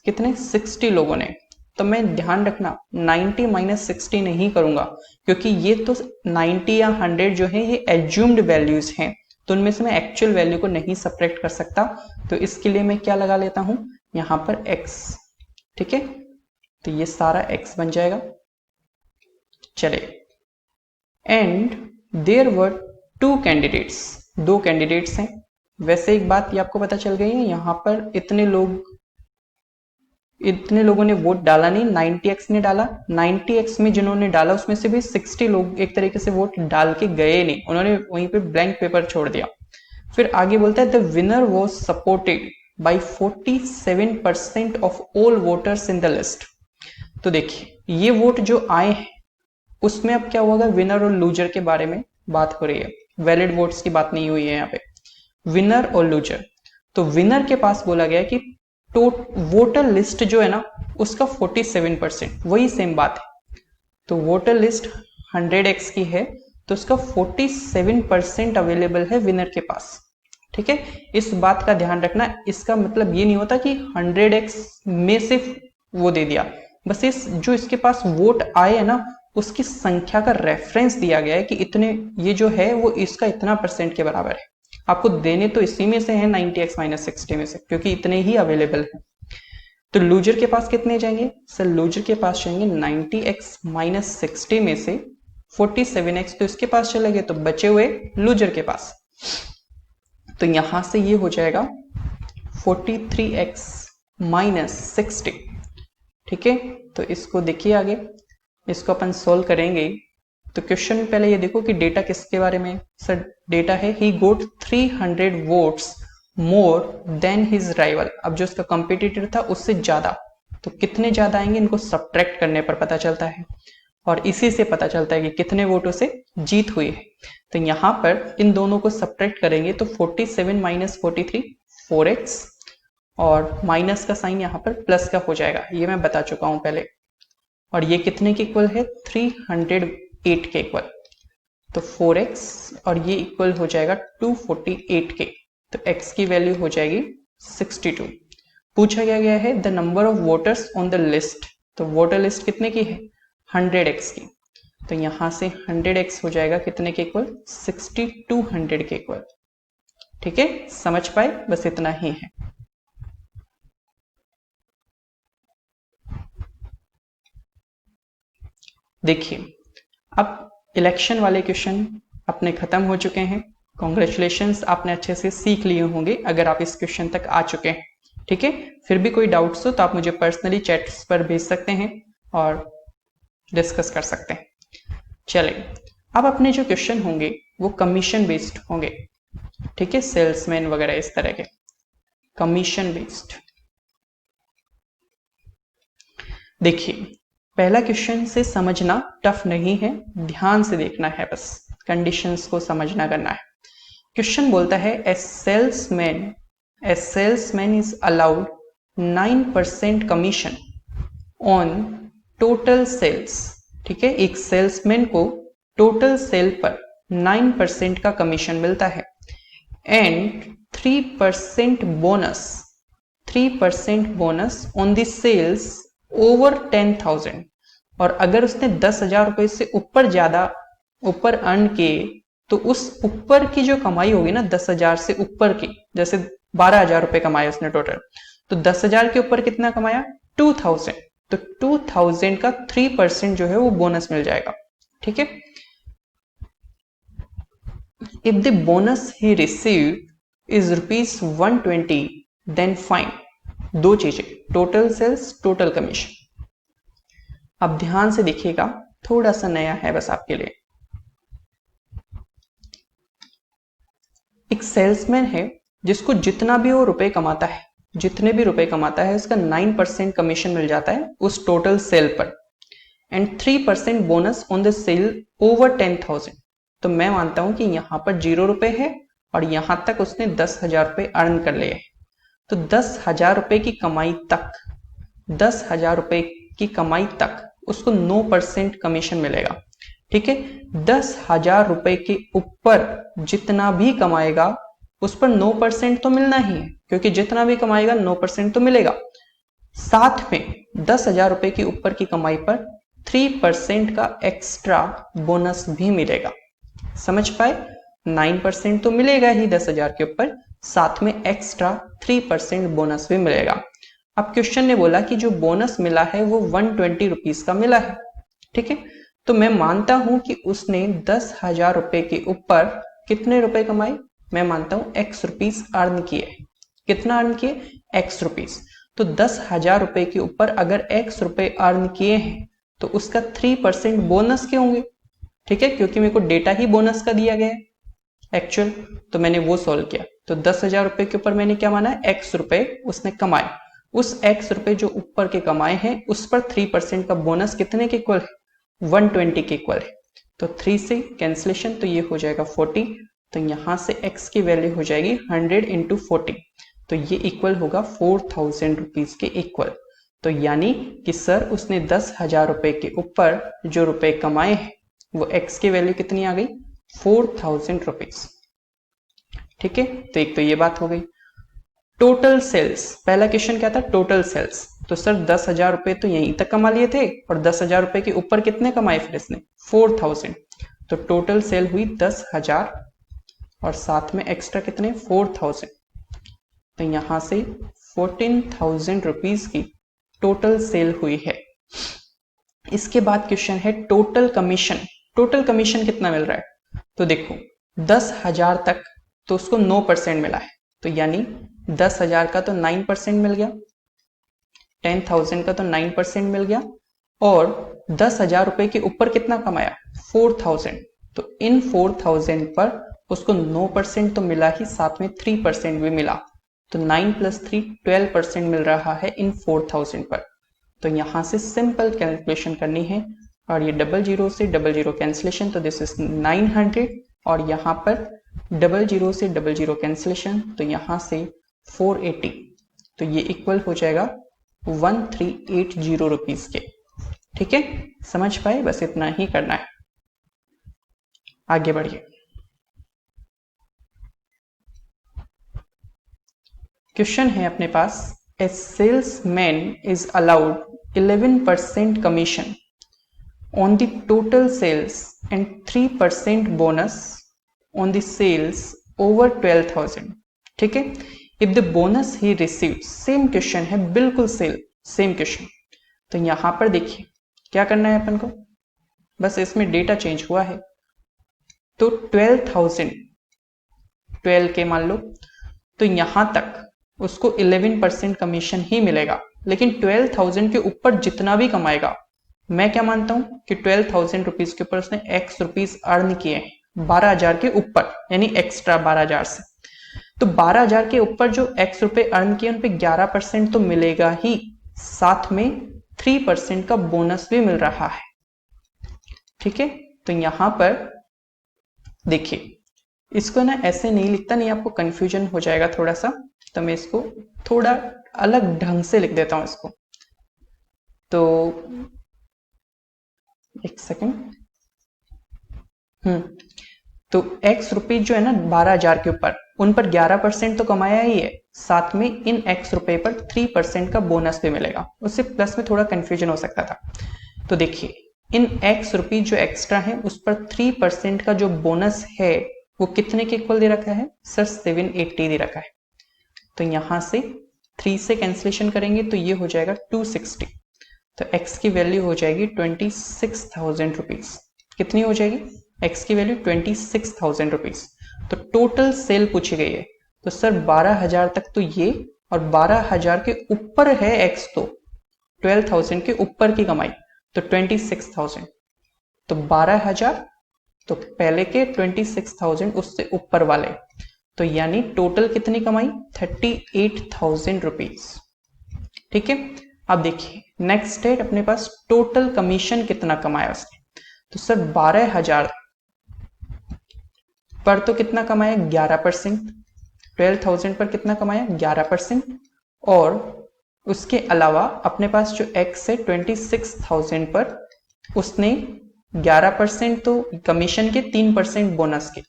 कितने, 60 लोगों ने। तो मैं ध्यान रखना 90 माइनस 60 नहीं करूंगा, क्योंकि ये तो 90 या 100 जो है ये एज्यूम्ड वैल्यूज हैं, तो उनमें से मैं एक्चुअल वैल्यू को नहीं सब्ट्रैक्ट कर सकता। तो इसके लिए मैं क्या लगा लेता हूं यहां पर x। ठीक है, तो ये सारा x बन जाएगा। चले, and there were 2 candidates, 2 candidates हैं, वैसे एक बात ये आपको पता चल गई है, यहाँ पर इतने लोगों ने वोट डाला नहीं, 90x ने डाला। 90x में जिन्होंने डाला उसमें से भी 60 लोग एक तरीके से वोट डाल के गए नहीं, उन्होंने वहीं पे ब्लैंक पेपर छोड़ दिया। फिर आगे बोलता है the winner was supported by 47% of all voters in the list. तो देखिए ये वोट जो आए हैं उसमें अब क्या होगा, विनर और लूजर के बारे में बात हो रही है, वैलिड वोट्स की बात नहीं हुई है यहाँ पे, विनर और लूजर। तो विनर के पास बोला गया कि वोटर लिस्ट जो है ना उसका 47%, वही सेम बात है। तो वोटर लिस्ट 100x की है तो उसका 47% अवेलेबल है विनर के पास। ठीक है, इस बात का ध्यान रखना। इसका मतलब ये नहीं होता कि 100x में से वो दे दिया, बस इस जो इसके पास वोट आए है ना उसकी संख्या का रेफरेंस दिया गया है कि इतने, ये जो है वो इसका इतना परसेंट के बराबर है। आपको देने तो इसी में से है 90x - 60 में से, क्योंकि इतने ही अवेलेबल है। तो लूजर के पास कितने जाएंगे सर? लूजर के पास जाएंगे 90x - 60 में से 47x तो इसके पास चले गए, तो बचे हुए लूजर के पास। तो यहां से ये हो जाएगा 43x - 60। ठीक है, तो इसको देखिए आगे, इसको अपन सोल्व करेंगे। तो क्वेश्चन में पहले ये देखो कि डेटा किसके बारे में सर? डेटा है ही गोट 300 votes more than his rival. अब जो उसका कॉम्पिटिटर था उससे ज्यादा, तो कितने ज्यादा आएंगे इनको सब्ट्रैक्ट करने पर पता चलता है, और इसी से पता चलता है कि कितने वोटों से जीत हुई है। तो यहां पर इन दोनों को सब्ट्रैक्ट करेंगे तो 47 - 43 4x, और माइनस का साइन यहाँ पर प्लस का हो जाएगा, ये मैं बता चुका हूं पहले। और ये कितने के इक्वल है? 308 के इक्वल। तो 4x और ये इक्वल हो जाएगा 248 के, तो x की वैल्यू हो जाएगी 62। पूछा गया है the number of voters on the list, तो वोटर लिस्ट कितने की है? 100x की। तो यहां से 100x हो जाएगा कितने के इक्वल? 6200 के इक्वल। ठीक है, समझ पाए? बस इतना ही है। देखिए अब इलेक्शन वाले क्वेश्चन अपने खत्म हो चुके हैं। कॉन्ग्रेचुलेशंस, आपने अच्छे से सीख लिए होंगे अगर आप इस क्वेश्चन तक आ चुके हैं। ठीक है, फिर भी कोई डाउट्स हो तो आप मुझे पर्सनली चैट्स पर भेज सकते हैं और डिस्कस कर सकते हैं। चलिए, अब अपने जो क्वेश्चन होंगे वो कमीशन बेस्ड होंगे। ठीक है, सेल्समैन वगैरह इस तरह के कमीशन बेस्ड। देखिए पहला क्वेश्चन से समझना टफ नहीं है, ध्यान से देखना है, बस कंडीशंस को समझना करना है। क्वेश्चन बोलता है a salesman is allowed 9% commission on total sales. ठीक है, एक सेल्समैन को टोटल सेल पर 9% का कमीशन मिलता है and 3% bonus on the sales over 10,000। और अगर उसने 10,000 रुपए से ऊपर अर्न किए तो उस ऊपर की जो कमाई होगी ना 10,000 से ऊपर की, जैसे 12,000 रुपए कमाए उसने टोटल, तो 10,000 के ऊपर कितना कमाया? 2,000, तो 2,000 का 3% जो है वो बोनस मिल जाएगा। ठीक है, if the bonus he receive is ₹120 then fine. दो चीजें, टोटल सेल्स, टोटल कमीशन। अब ध्यान से देखिएगा, थोड़ा सा नया है बस आपके लिए। एक सेल्समैन है जिसको जितना भी वो रुपए कमाता है, जितने भी रुपए कमाता है उसका 9% कमीशन मिल जाता है उस टोटल सेल पर and 3% bonus on the sale over 10,000। तो मैं मानता हूं कि यहां पर 0 रुपए है और यहां तक उसने 10,000 रुपए अर्न कर लिए। तो 10,000 रुपए की कमाई तक, 10,000 रुपए की कमाई तक उसको 9% कमीशन मिलेगा। ठीक है, 10,000 रुपए के ऊपर जितना भी कमाएगा उस पर 9% तो मिलना ही है, क्योंकि जितना भी कमाएगा 9% तो मिलेगा। साथ में 10,000 रुपए के ऊपर की कमाई पर 3% का एक्स्ट्रा बोनस भी मिलेगा। समझ पाए? 9% तो मिलेगा ही 10,000 के ऊपर, साथ में एक्स्ट्रा 3% बोनस भी मिलेगा। अब क्वेश्चन ने बोला कि जो बोनस मिला है वो 120 रुपीज का मिला है। ठीक है, तो मैं मानता हूं कि उसने 10,000 रुपए के ऊपर कितने रुपए कमाए? मैं मानता हूं एक्स रुपीज अर्न किए। कितना अर्न किए? X rupees. तो 10,000 रुपए के ऊपर अगर एक्स रुपए अर्न किए हैं तो उसका 3% बोनस के होंगे। ठीक है, क्योंकि मेरे को डेटा ही बोनस का दिया गया है एक्चुअल, तो मैंने वो सॉल्व किया। तो 10,000 रुपए के ऊपर मैंने क्या माना? एक्स रुपए उसने कमाए। उस एक्स रुपए जो ऊपर के कमाए हैं उस पर 3% का बोनस कितने के इक्वल है? 120 के इक्वल है। तो 3 से कैंसिलेशन, तो ये हो जाएगा 40। तो यहां से x की वैल्यू हो जाएगी 100 इंटू 40, तो ये इक्वल होगा 4,000 रुपीज के इक्वल। तो यानी कि सर उसने 10,000 रुपए के ऊपर जो रुपए कमाए हैं वो x की वैल्यू कितनी आ गई? 4,000 रुपीज। ठीक है, तो एक तो ये बात हो गई। टोटल सेल्स, पहला क्वेश्चन क्या था? Total sales. तो सर 10,000 रुपए तो यहीं तक कमा लिए थे और 10,000 रुपए के ऊपर कितने कमाए फिर इसने? 4,000। तो टोटल सेल हुई 10,000 और साथ में एक्स्ट्रा कितने? 4,000। तो यहां से 14,000 रुपीज की टोटल सेल हुई है। इसके बाद क्वेश्चन है टोटल कमीशन। टोटल कमीशन कितना मिल रहा है? तो देखो 10,000 तक तो उसको 9% मिला है, तो यानी 10,000 का तो 9% मिल गया, 10,000 का तो 9% मिल गया, और 10,000 रुपए के ऊपर कितना कमाया? 4,000। तो इन 4,000 पर उसको 9% तो मिला ही, साथ में 3% भी मिला। तो 9 + 3 12% मिल रहा है इन 4,000 पर। तो यहां से सिंपल कैलकुलेशन करनी है, और ये 00 से 00 कैंसिलेशन, तो दिस इज 900, और यहाँ पर 00 से 00 कैंसिलेशन, तो यहां से 480, तो ये इक्वल हो जाएगा 1380 रुपीज के। ठीक है, समझ पाए? बस इतना ही करना है, आगे बढ़िए। क्वेश्चन है अपने पास, a salesman is allowed 11% commission on the total sales and 3% bonus on the sales over 12,000। ठीक है, if the bonus he received, same question है बिल्कुल सेम क्वेश्चन। तो यहां पर देखिए क्या करना है अपन को, बस इसमें डेटा चेंज हुआ है। तो 12,000 12 के मान लो, तो यहां तक उसको 11% कमीशन ही मिलेगा, लेकिन 12,000 के ऊपर जितना भी कमाएगा, मैं क्या मानता हूं कि 12,000 रुपीज के ऊपर उसने एक्स रुपीज अर्न किए हैं 12,000 के ऊपर, यानी एक्स्ट्रा 12,000 से। तो 12,000 के ऊपर जो एक्स रुपए अर्न किए उन पे 11% तो मिलेगा ही, साथ में 3% का बोनस भी मिल रहा है। ठीक है, तो यहां पर देखिए, इसको ना ऐसे नहीं लिखता, नहीं आपको कंफ्यूजन हो जाएगा थोड़ा सा, तो मैं इसको थोड़ा अलग ढंग से लिख देता हूं इसको। तो एक सेकंड। तो एक्स रुपीज जो है ना 12,000 के ऊपर, उन पर 11% तो कमाया ही है, साथ में इन एक्स रुपए पर 3% का बोनस भी मिलेगा। उससे प्लस में थोड़ा कंफ्यूजन हो सकता था। तो देखिए, इन एक्स रुपीज जो एक्स्ट्रा है उस पर 3% का जो बोनस है वो कितने के इक्वल दे रखा है? सर 780 दे रखा है। तो यहां से 3 से कैंसिलेशन करेंगे तो ये हो जाएगा 260। तो x की वैल्यू हो जाएगी 26,000 रुपीज। कितनी हो जाएगी? x की वैल्यू 26,000 रुपीज। तो टोटल सेल पूछी गई है, तो सर 12,000 तक तो ये, और 12,000 के ऊपर है x, तो 12,000 के ऊपर की कमाई, तो 26,000। तो 12,000 तो पहले के 26,000 उससे ऊपर वाले, तो यानी टोटल कितनी कमाई? 38,000 रुपीज। ठीक है, अब देखिए नेक्स्ट है अपने पास टोटल कमीशन कितना कमाया उसने। तो सर 12,000 पर तो कितना कमाया? 11%। 12,000 पर कितना कमाया? 11%। और उसके अलावा अपने पास जो एक्स है 26,000 पर उसने 11% तो कमीशन के, 3% बोनस के,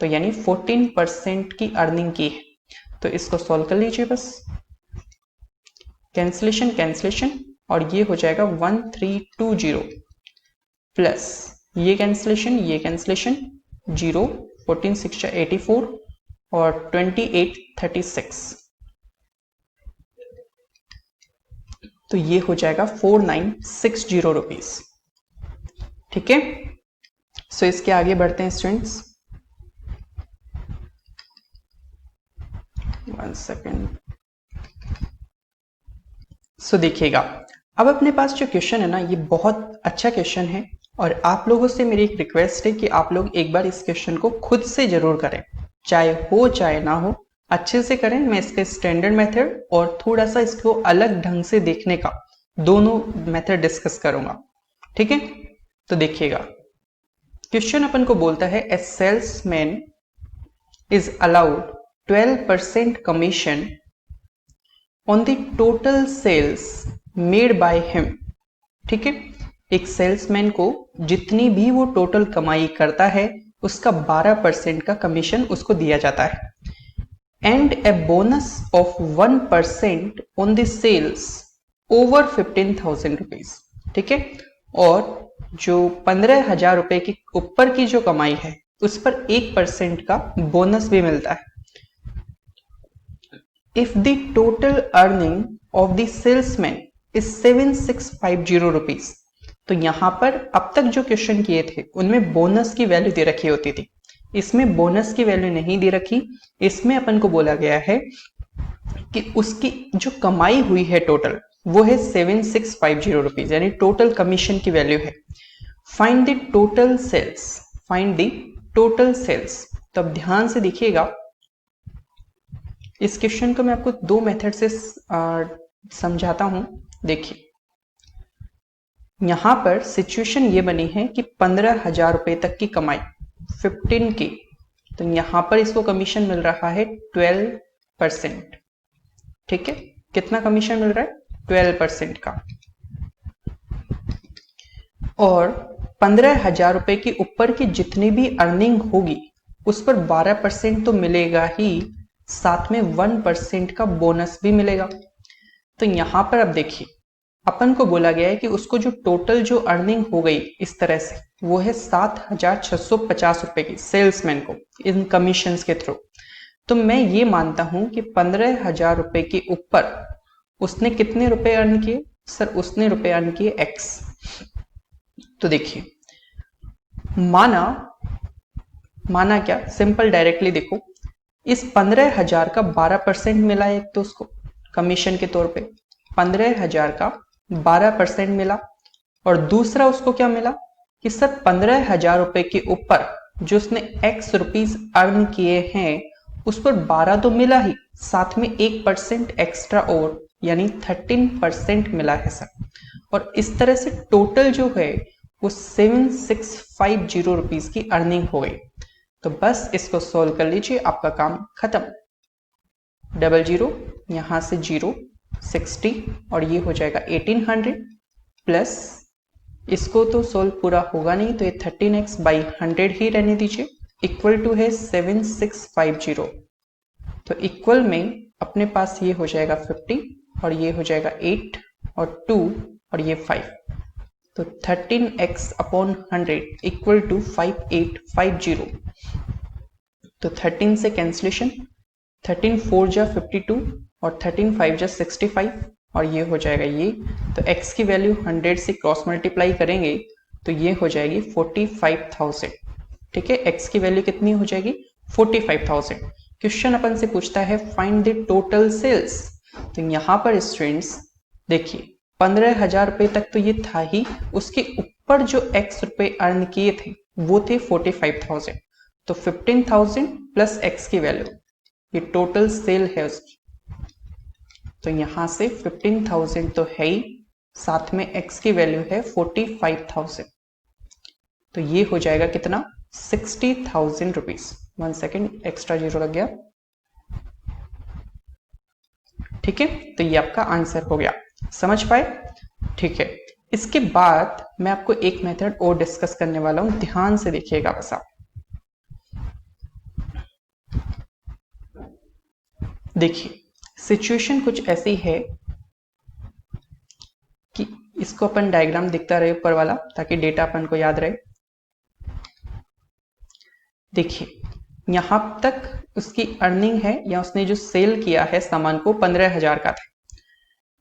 तो यानी 14% की अर्निंग की है। तो इसको सॉल्व कर लीजिए बस, कैंसिलेशन कैंसिलेशन, और ये हो जाएगा 1320 प्लस ये कैंसिलेशन 0, 14 6 84 और 2836, तो ये हो जाएगा 4960 रुपीज। ठीक है, सो इसके आगे बढ़ते हैं स्टूडेंट्स। 1 सेकेंड। सो देखिएगा, अब अपने पास जो क्वेश्चन है ना, ये बहुत अच्छा क्वेश्चन है और आप लोगों से मेरी एक रिक्वेस्ट है कि आप लोग एक बार इस क्वेश्चन को खुद से जरूर करें, चाहे हो चाहे ना हो, अच्छे से करें। मैं इसके स्टैंडर्ड मेथड और थोड़ा सा इसको अलग ढंग से देखने का दोनों मेथड डिस्कस करूंगा, ठीक है। तो देखिएगा, क्वेश्चन अपन को बोलता है a salesman is allowed 12% commission on the total sales made by him, ठीक है। एक सेल्समैन को जितनी भी वो टोटल कमाई करता है उसका 12% का कमीशन उसको दिया जाता है, and a bonus of 1% on the sales over 15,000 rupees, ठीक है। और जो 15,000 रुपए के ऊपर की जो कमाई है उस पर 1% का बोनस भी मिलता है। If the total earning of the salesman is 7650 rupees, तो यहां पर अब तक जो क्वेश्चन किए थे उनमें बोनस की वैल्यू दे रखी होती थी, इसमें बोनस की वैल्यू नहीं दे रखी। इसमें अपन को बोला गया है कि उसकी जो कमाई हुई है टोटल वो है 7650 रुपीज, यानी टोटल कमीशन की वैल्यू है। Find the total sales, find the total sales. तो अब ध्यान से देखिएगा, इस क्वेश्चन को मैं आपको दो मेथड से समझाता हूं। देखिए, यहां पर सिचुएशन ये बनी है कि 15,000 रुपए तक की कमाई 15 की, तो यहां पर इसको कमीशन मिल रहा है 12%, ठीक है। कितना कमीशन मिल रहा है? 12% का। और 15,000 रुपए के ऊपर की जितनी भी अर्निंग होगी उस पर 12% तो मिलेगा ही, साथ में 1% का बोनस भी मिलेगा। तो यहां पर अब देखिए, अपन को बोला गया है कि उसको जो टोटल जो अर्निंग हो गई इस तरह से वो है 7,650 रुपए की, सेल्समैन को इन कमीशंस के थ्रू। तो मैं ये मानता हूं कि 15,000 रुपए के ऊपर उसने कितने रुपए अर्न किए? सर, उसने रुपए अर्न किए एक्स। तो देखिए, माना क्या, सिंपल डायरेक्टली देखो, इस 15,000 का 12% मिला है, एक तो उसको कमीशन के तौर पे 15,000 का 12% मिला, और दूसरा उसको क्या मिला कि सर 15,000 रुपए के ऊपर जो उसने एक्स रुपीज अर्न किए हैं उस पर 12 तो मिला ही, साथ में 1% एक्स्ट्रा और, यानी 13% मिला है सर। और इस तरह से टोटल जो है वो 7650 रुपीज की अर्निंग हो गई। तो बस इसको सॉल्व कर लीजिए, आपका काम खत्म। 00 यहां से 0, 60 और ये हो जाएगा 1800 प्लस, इसको तो सॉल्व पूरा होगा नहीं तो ये 13x बाई 100 ही रहने दीजिए, इक्वल टू है 7650। तो इक्वल में अपने पास ये हो जाएगा 50 और ये हो जाएगा 8 और 2 और ये 5, तो 13x अपॉन 100 इक्वल टू 5850। तो 13 से कैंसिलेशन, 13 4 जा 52 और 13 5 जा 65 और ये हो जाएगा ये। तो x की वैल्यू 100 से क्रॉस मल्टीप्लाई करेंगे तो ये हो जाएगी 45,000, ठीक है। x की वैल्यू कितनी हो जाएगी? 45,000। क्वेश्चन अपन से पूछता है फाइंड द टोटल सेल्स। तो यहां पर स्टूडेंट्स देखिए, 15,000 रुपए तक तो ये था ही, उसके ऊपर जो x रुपए अर्न किए थे वो थे 45,000, तो 15,000 प्लस x की वैल्यू, ये टोटल सेल है उसकी। तो यहां से 15,000 तो है ही, साथ में x की वैल्यू है 45,000, तो ये हो जाएगा कितना? 60,000 रुपीज। 1 सेकेंड, एक्स्ट्रा जीरो लग गया, ठीक है। तो ये आपका आंसर हो गया, समझ पाए? ठीक है। इसके बाद मैं आपको एक मेथड और डिस्कस करने वाला हूं, ध्यान से देखिएगा बस आप। देखिए, सिचुएशन कुछ ऐसी है कि इसको अपन डायग्राम दिखता रहे ऊपर वाला, ताकि डेटा अपन को याद रहे। देखिए, यहां तक उसकी अर्निंग है या उसने जो सेल किया है सामान को 15,000 का था,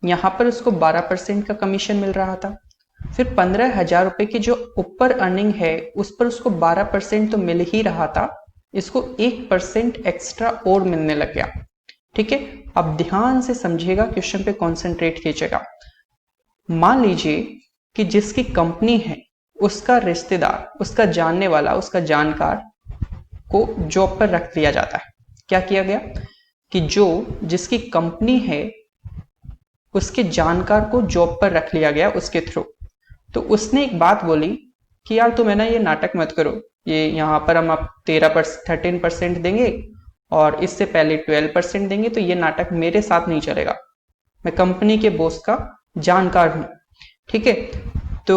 यहां पर उसको 12% का कमीशन मिल रहा था। फिर 15,000 रुपए की जो ऊपर अर्निंग है उस पर उसको 12% तो मिल ही रहा था, इसको 1% एक्स्ट्रा और मिलने लग गया। ठीक है, अब ध्यान से समझिएगा, क्वेश्चन पे कॉन्सेंट्रेट कीजिएगा। मान लीजिए कि जिसकी कंपनी है उसका रिश्तेदार, उसका जानने वाला, उसका जानकार को जॉब पर रख दिया जाता है। क्या किया गया कि जिसकी कंपनी है उसके जानकार को जॉब पर रख लिया गया उसके थ्रू। तो उसने एक बात बोली कि यार तुम है ना ये नाटक मत करो, ये यहाँ पर हम आप 13% देंगे और इससे पहले 12% देंगे, तो ये नाटक मेरे साथ नहीं चलेगा, मैं कंपनी के बॉस का जानकार हूं। ठीक है, तो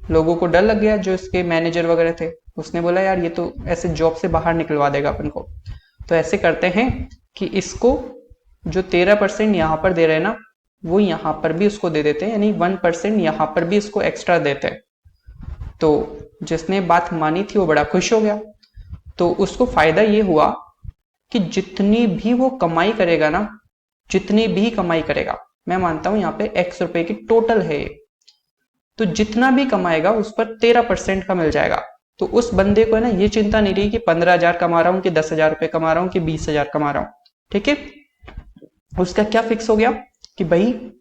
लोगों को डर लग गया, जो इसके मैनेजर वगैरह थे, उसने बोला यार ये तो ऐसे जॉब से बाहर निकलवा देगा अपन को, तो ऐसे करते हैं कि इसको जो 13% यहाँ पर दे रहे हैं ना, वो यहाँ पर भी उसको दे देते हैं, यानी 1% यहाँ पर भी इसको एक्स्ट्रा देते हैं। तो जिसने बात मानी थी वो बड़ा खुश हो गया। तो उसको फायदा ये हुआ कि जितनी भी वो कमाई करेगा ना, जितनी भी कमाई करेगा, मैं मानता हूं यहाँ पे x रुपए की टोटल है, तो जितना भी कमाएगा उस पर 13% का मिल जाएगा। तो उस बंदे को है ना ये चिंता नहीं रही कि 15,000 कमा रहा हूं कि 10,000 रुपए कमा रहा हूं कि 20,000 कमा रहा हूं। ठीक है, उसका क्या फिक्स हो गया कि भाई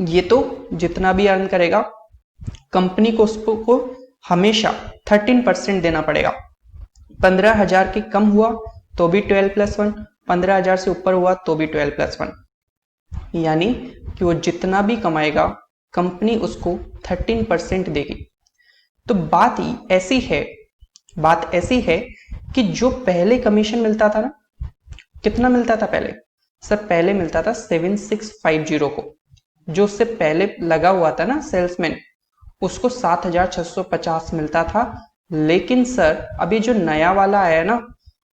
ये तो जितना भी अर्न करेगा कंपनी को उसको हमेशा 13% देना पड़ेगा। 15,000 के कम हुआ तो भी 12+1, 15,000 से ऊपर हुआ तो भी 12+1, यानी कि वो जितना भी कमाएगा कंपनी उसको 13% देगी। तो बात ऐसी है कि जो पहले कमीशन मिलता था ना, कितना मिलता था पहले सर? पहले मिलता था 7650 को, जो उससे पहले लगा हुआ था ना सेल्समैन, उसको 7,650 मिलता था। लेकिन सर अभी जो नया वाला आया ना,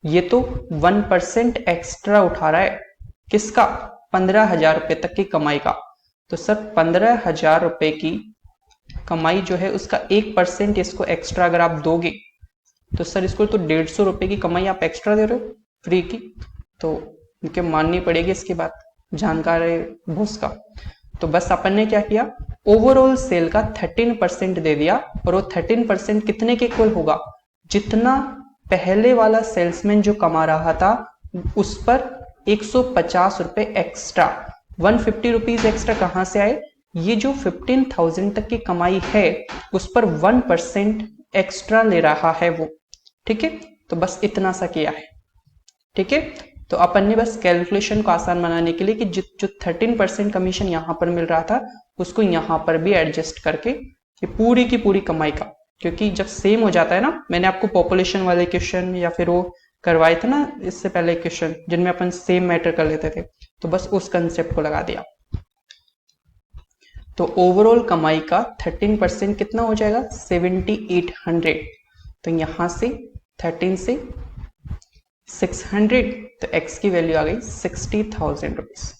ये तो 1% एक्स्ट्रा उठा रहा है। किसका? 15,000 रुपए तक की कमाई का। तो सर 15,000 रुपए की कमाई जो है उसका 1% इसको एक्स्ट्रा अगर आप दोगे तो सर इसको तो 150 रुपए की कमाई आप एक्स्ट्रा दे रहे हो फ्री की। तो उनके माननी पड़ेगी इसकी बात, जानकार है बॉस का। तो बस अपन ने क्या किया, ओवरऑल सेल का 13% दे दिया, और वो 13% कितने के इक्वल होगा? जितना पहले वाला सेल्समैन जो कमा रहा था उस पर 150 रुपए एक्स्ट्रा, 150 रुपीज एक्स्ट्रा कहां से आए? ये जो 15,000 तक की कमाई है उस पर 1% एक्स्ट्रा ले रहा है वो। ठीक है, तो बस इतना सा किया है। ठीक है, तो अपन ने बस कैलकुलेशन को आसान बनाने के लिए कि जो 13% कमीशन यहां पर मिल रहा था उसको यहां पर भी एडजस्ट करके ये पूरी की पूरी कमाई का, क्योंकि जब सेम हो जाता है ना, मैंने आपको पॉपुलेशन वाले क्वेश्चन या फिर वो करवाए थे ना इससे पहले क्वेश्चन जिनमें अपन सेम मैटर कर लेते थे, तो बस उस कंसेप्ट को लगा दिया। तो ओवरऑल कमाई का 13% कितना हो जाएगा? 7,800। तो यहां से 13 से 600, तो x की वैल्यू आ गई 60,000 रुपीज।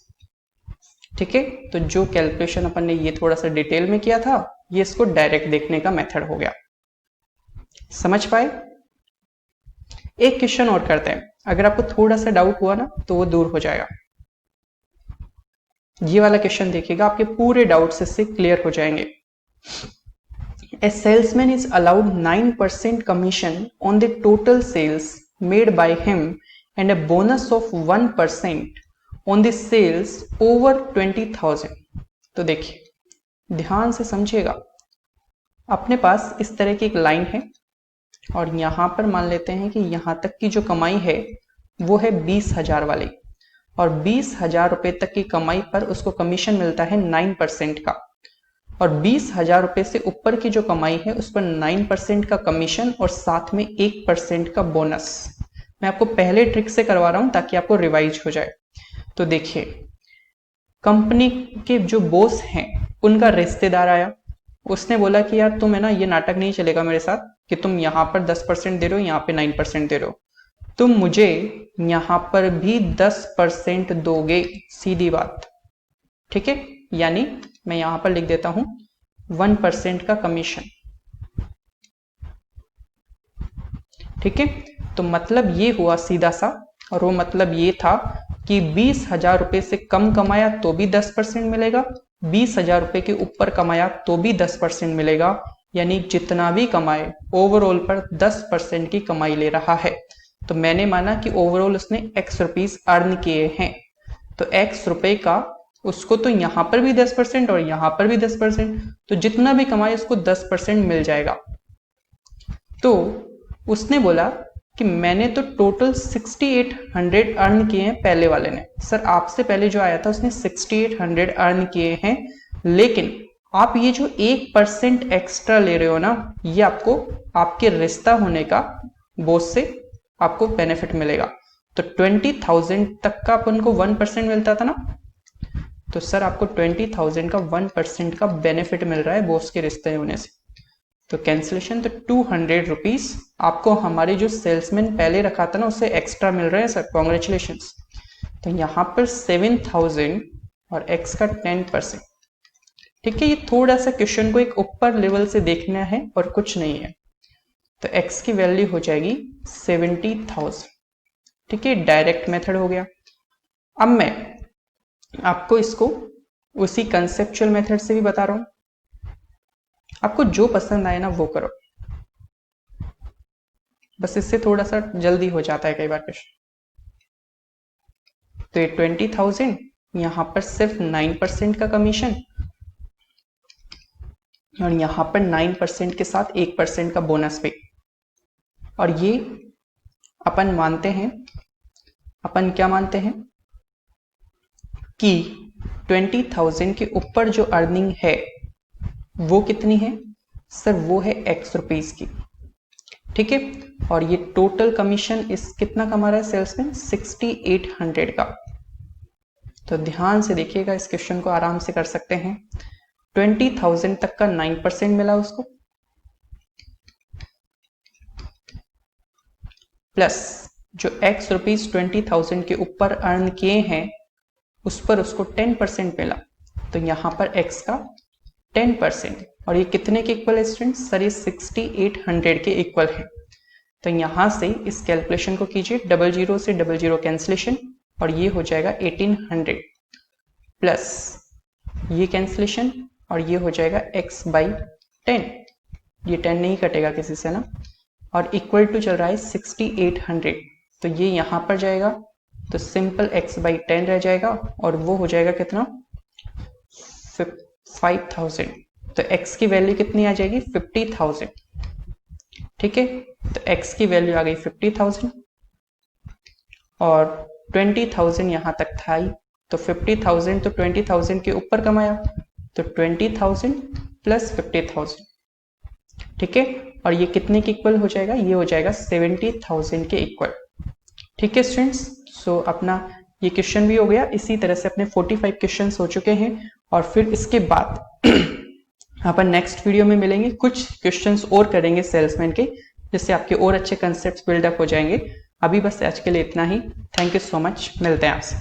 ठीक है, तो जो कैलकुलेशन अपन ने ये थोड़ा सा डिटेल में किया था, ये इसको डायरेक्ट देखने का मेथड हो गया। समझ पाए? एक क्वेश्चन और करते हैं, अगर आपको थोड़ा सा डाउट हुआ ना तो वो दूर हो जाएगा। ये वाला क्वेश्चन देखिएगा, आपके पूरे डाउट्स इससे क्लियर हो जाएंगे। A salesman is allowed 9% commission on the total sales made by him and a bonus of 1% on the sales over 20,000। तो देखिए ध्यान से समझिएगा, अपने पास इस तरह की एक लाइन है और यहां पर मान लेते हैं कि यहां तक की जो कमाई है वो है 20,000 वाली, और 20,000 रुपए तक की कमाई पर उसको कमीशन मिलता है 9% का, और 20,000 रुपए से ऊपर की जो कमाई है उस पर 9% का कमीशन और साथ में 1% का बोनस। मैं आपको पहले ट्रिक से करवा रहा हूं ताकि आपको रिवाइज हो जाए। तो देखिए, कंपनी के जो बॉस हैं उनका रिश्तेदार आया, उसने बोला कि यार तुम है ना ये नाटक नहीं चलेगा मेरे साथ कि तुम यहां पर 10% दे रहे हो, यहां पे 9% दे रहे हो, तुम मुझे यहां पर भी 10% दोगे, सीधी बात। ठीक है, यानी मैं यहां पर लिख देता हूं 1% का कमीशन। ठीक है, तो मतलब ये हुआ सीधा सा, और वो मतलब ये था कि 20,000 रुपए से कम कमाया तो भी 10% मिलेगा, 20,000 रुपए के ऊपर कमाया तो भी 10% मिलेगा, यानी जितना भी कमाए ओवरऑल पर 10% की कमाई ले रहा है। तो मैंने माना कि ओवरऑल उसने x रुपीस अर्न किए हैं, तो x रुपए का उसको तो यहां पर भी 10% और यहां पर भी 10%, तो जितना भी कमाए उसको 10% मिल जाएगा। तो उसने बोला कि मैंने तो टोटल 6800 अर्न किए हैं पहले वाले ने। सर आपसे पहले जो आया था उसने 6800 अर्न किए हैं, लेकिन आप ये जो 1% एक्स्ट्रा ले रहे हो ना, ये आपको आपके रिश्ता होने का बोस से आपको बेनिफिट मिलेगा। तो 20,000 तक का अपन को 1% मिलता था ना, तो सर आपको 20,000 का 1% का बेनिफिट मिल रहा है बॉस के रिश्ते होने से। तो कैंसिलेशन, तो 200 रुपीज आपको हमारे जो सेल्समैन पहले रखा था ना उससे एक्स्ट्रा मिल रहे हैं सर, कॉन्ग्रेचुलेशन। तो यहाँ पर 7,000 और x का 10%। ठीक है, ये थोड़ा सा क्वेश्चन को एक ऊपर लेवल से देखना है और कुछ नहीं है। तो x की वैल्यू हो जाएगी 70,000। ठीक है, डायरेक्ट मेथड हो गया। अब मैं आपको इसको उसी कंसेप्चुअल मेथड से भी बता रहा हूं, आपको जो पसंद आए ना वो करो, बस इससे थोड़ा सा जल्दी हो जाता है कई बार क्वेश्चन। तो ये 20,000, यहां पर सिर्फ 9% का कमीशन और यहां पर 9% के साथ 1% का बोनस पे। और ये अपन मानते हैं, अपन क्या मानते हैं कि 20,000 के ऊपर जो अर्निंग है वो कितनी है सर, वो है x रुपीज की। ठीक है, और ये टोटल कमीशन इस कितना कमा रहा है सेल्समैन, 6800 का। तो ध्यान से देखिएगा, इस क्वेश्चन को आराम से कर सकते हैं। 20,000 तक का 9% मिला उसको, प्लस जो x रुपीज 20,000 के ऊपर अर्न किए हैं उस पर उसको 10% मिला, तो यहां पर x का 10%। और ये कितने के इक्वल है स्टूडेंट्स, सर ये 6800 के इक्वल है। तो यहां से इस कैलकुलेशन को कीजिए, 00 से 00 कैंसिलेशन, और ये हो जाएगा 1800 प्लस ये कैंसिलेशन, और ये हो जाएगा x/10। ये 10 नहीं कटेगा किसी से ना, और इक्वल टू चल रहा है 6800, तो ये यहां पर जाएगा, तो सिंपल x/10 रह जाएगा, और वो हो जाएगा कितना, 5000। तो x की वैल्यू कितनी आ जाएगी, 50,000। ठीक है, तो x की वैल्यू आ गई 50,000 और 20,000 यहां तक था ही, तो 50,000 तो 20,000 के ऊपर कमाया, तो 20,000 प्लस 50,000। ठीक है, और ये कितने के इक्वल हो जाएगा, ये हो जाएगा 70,000 के इक्वल। ठीक है स्टूडेंट्स, सो अपना ये क्वेश्चन भी हो गया। इसी तरह से अपने 45 क्वेश्चन हो चुके हैं, और फिर इसके बाद अपन नेक्स्ट वीडियो में मिलेंगे, कुछ क्वेश्चंस और करेंगे सेल्समैन के, जिससे आपके और अच्छे कंसेप्ट बिल्डअप हो जाएंगे। अभी बस आज के लिए इतना ही। थैंक यू सो मच, मिलते हैं आपसे।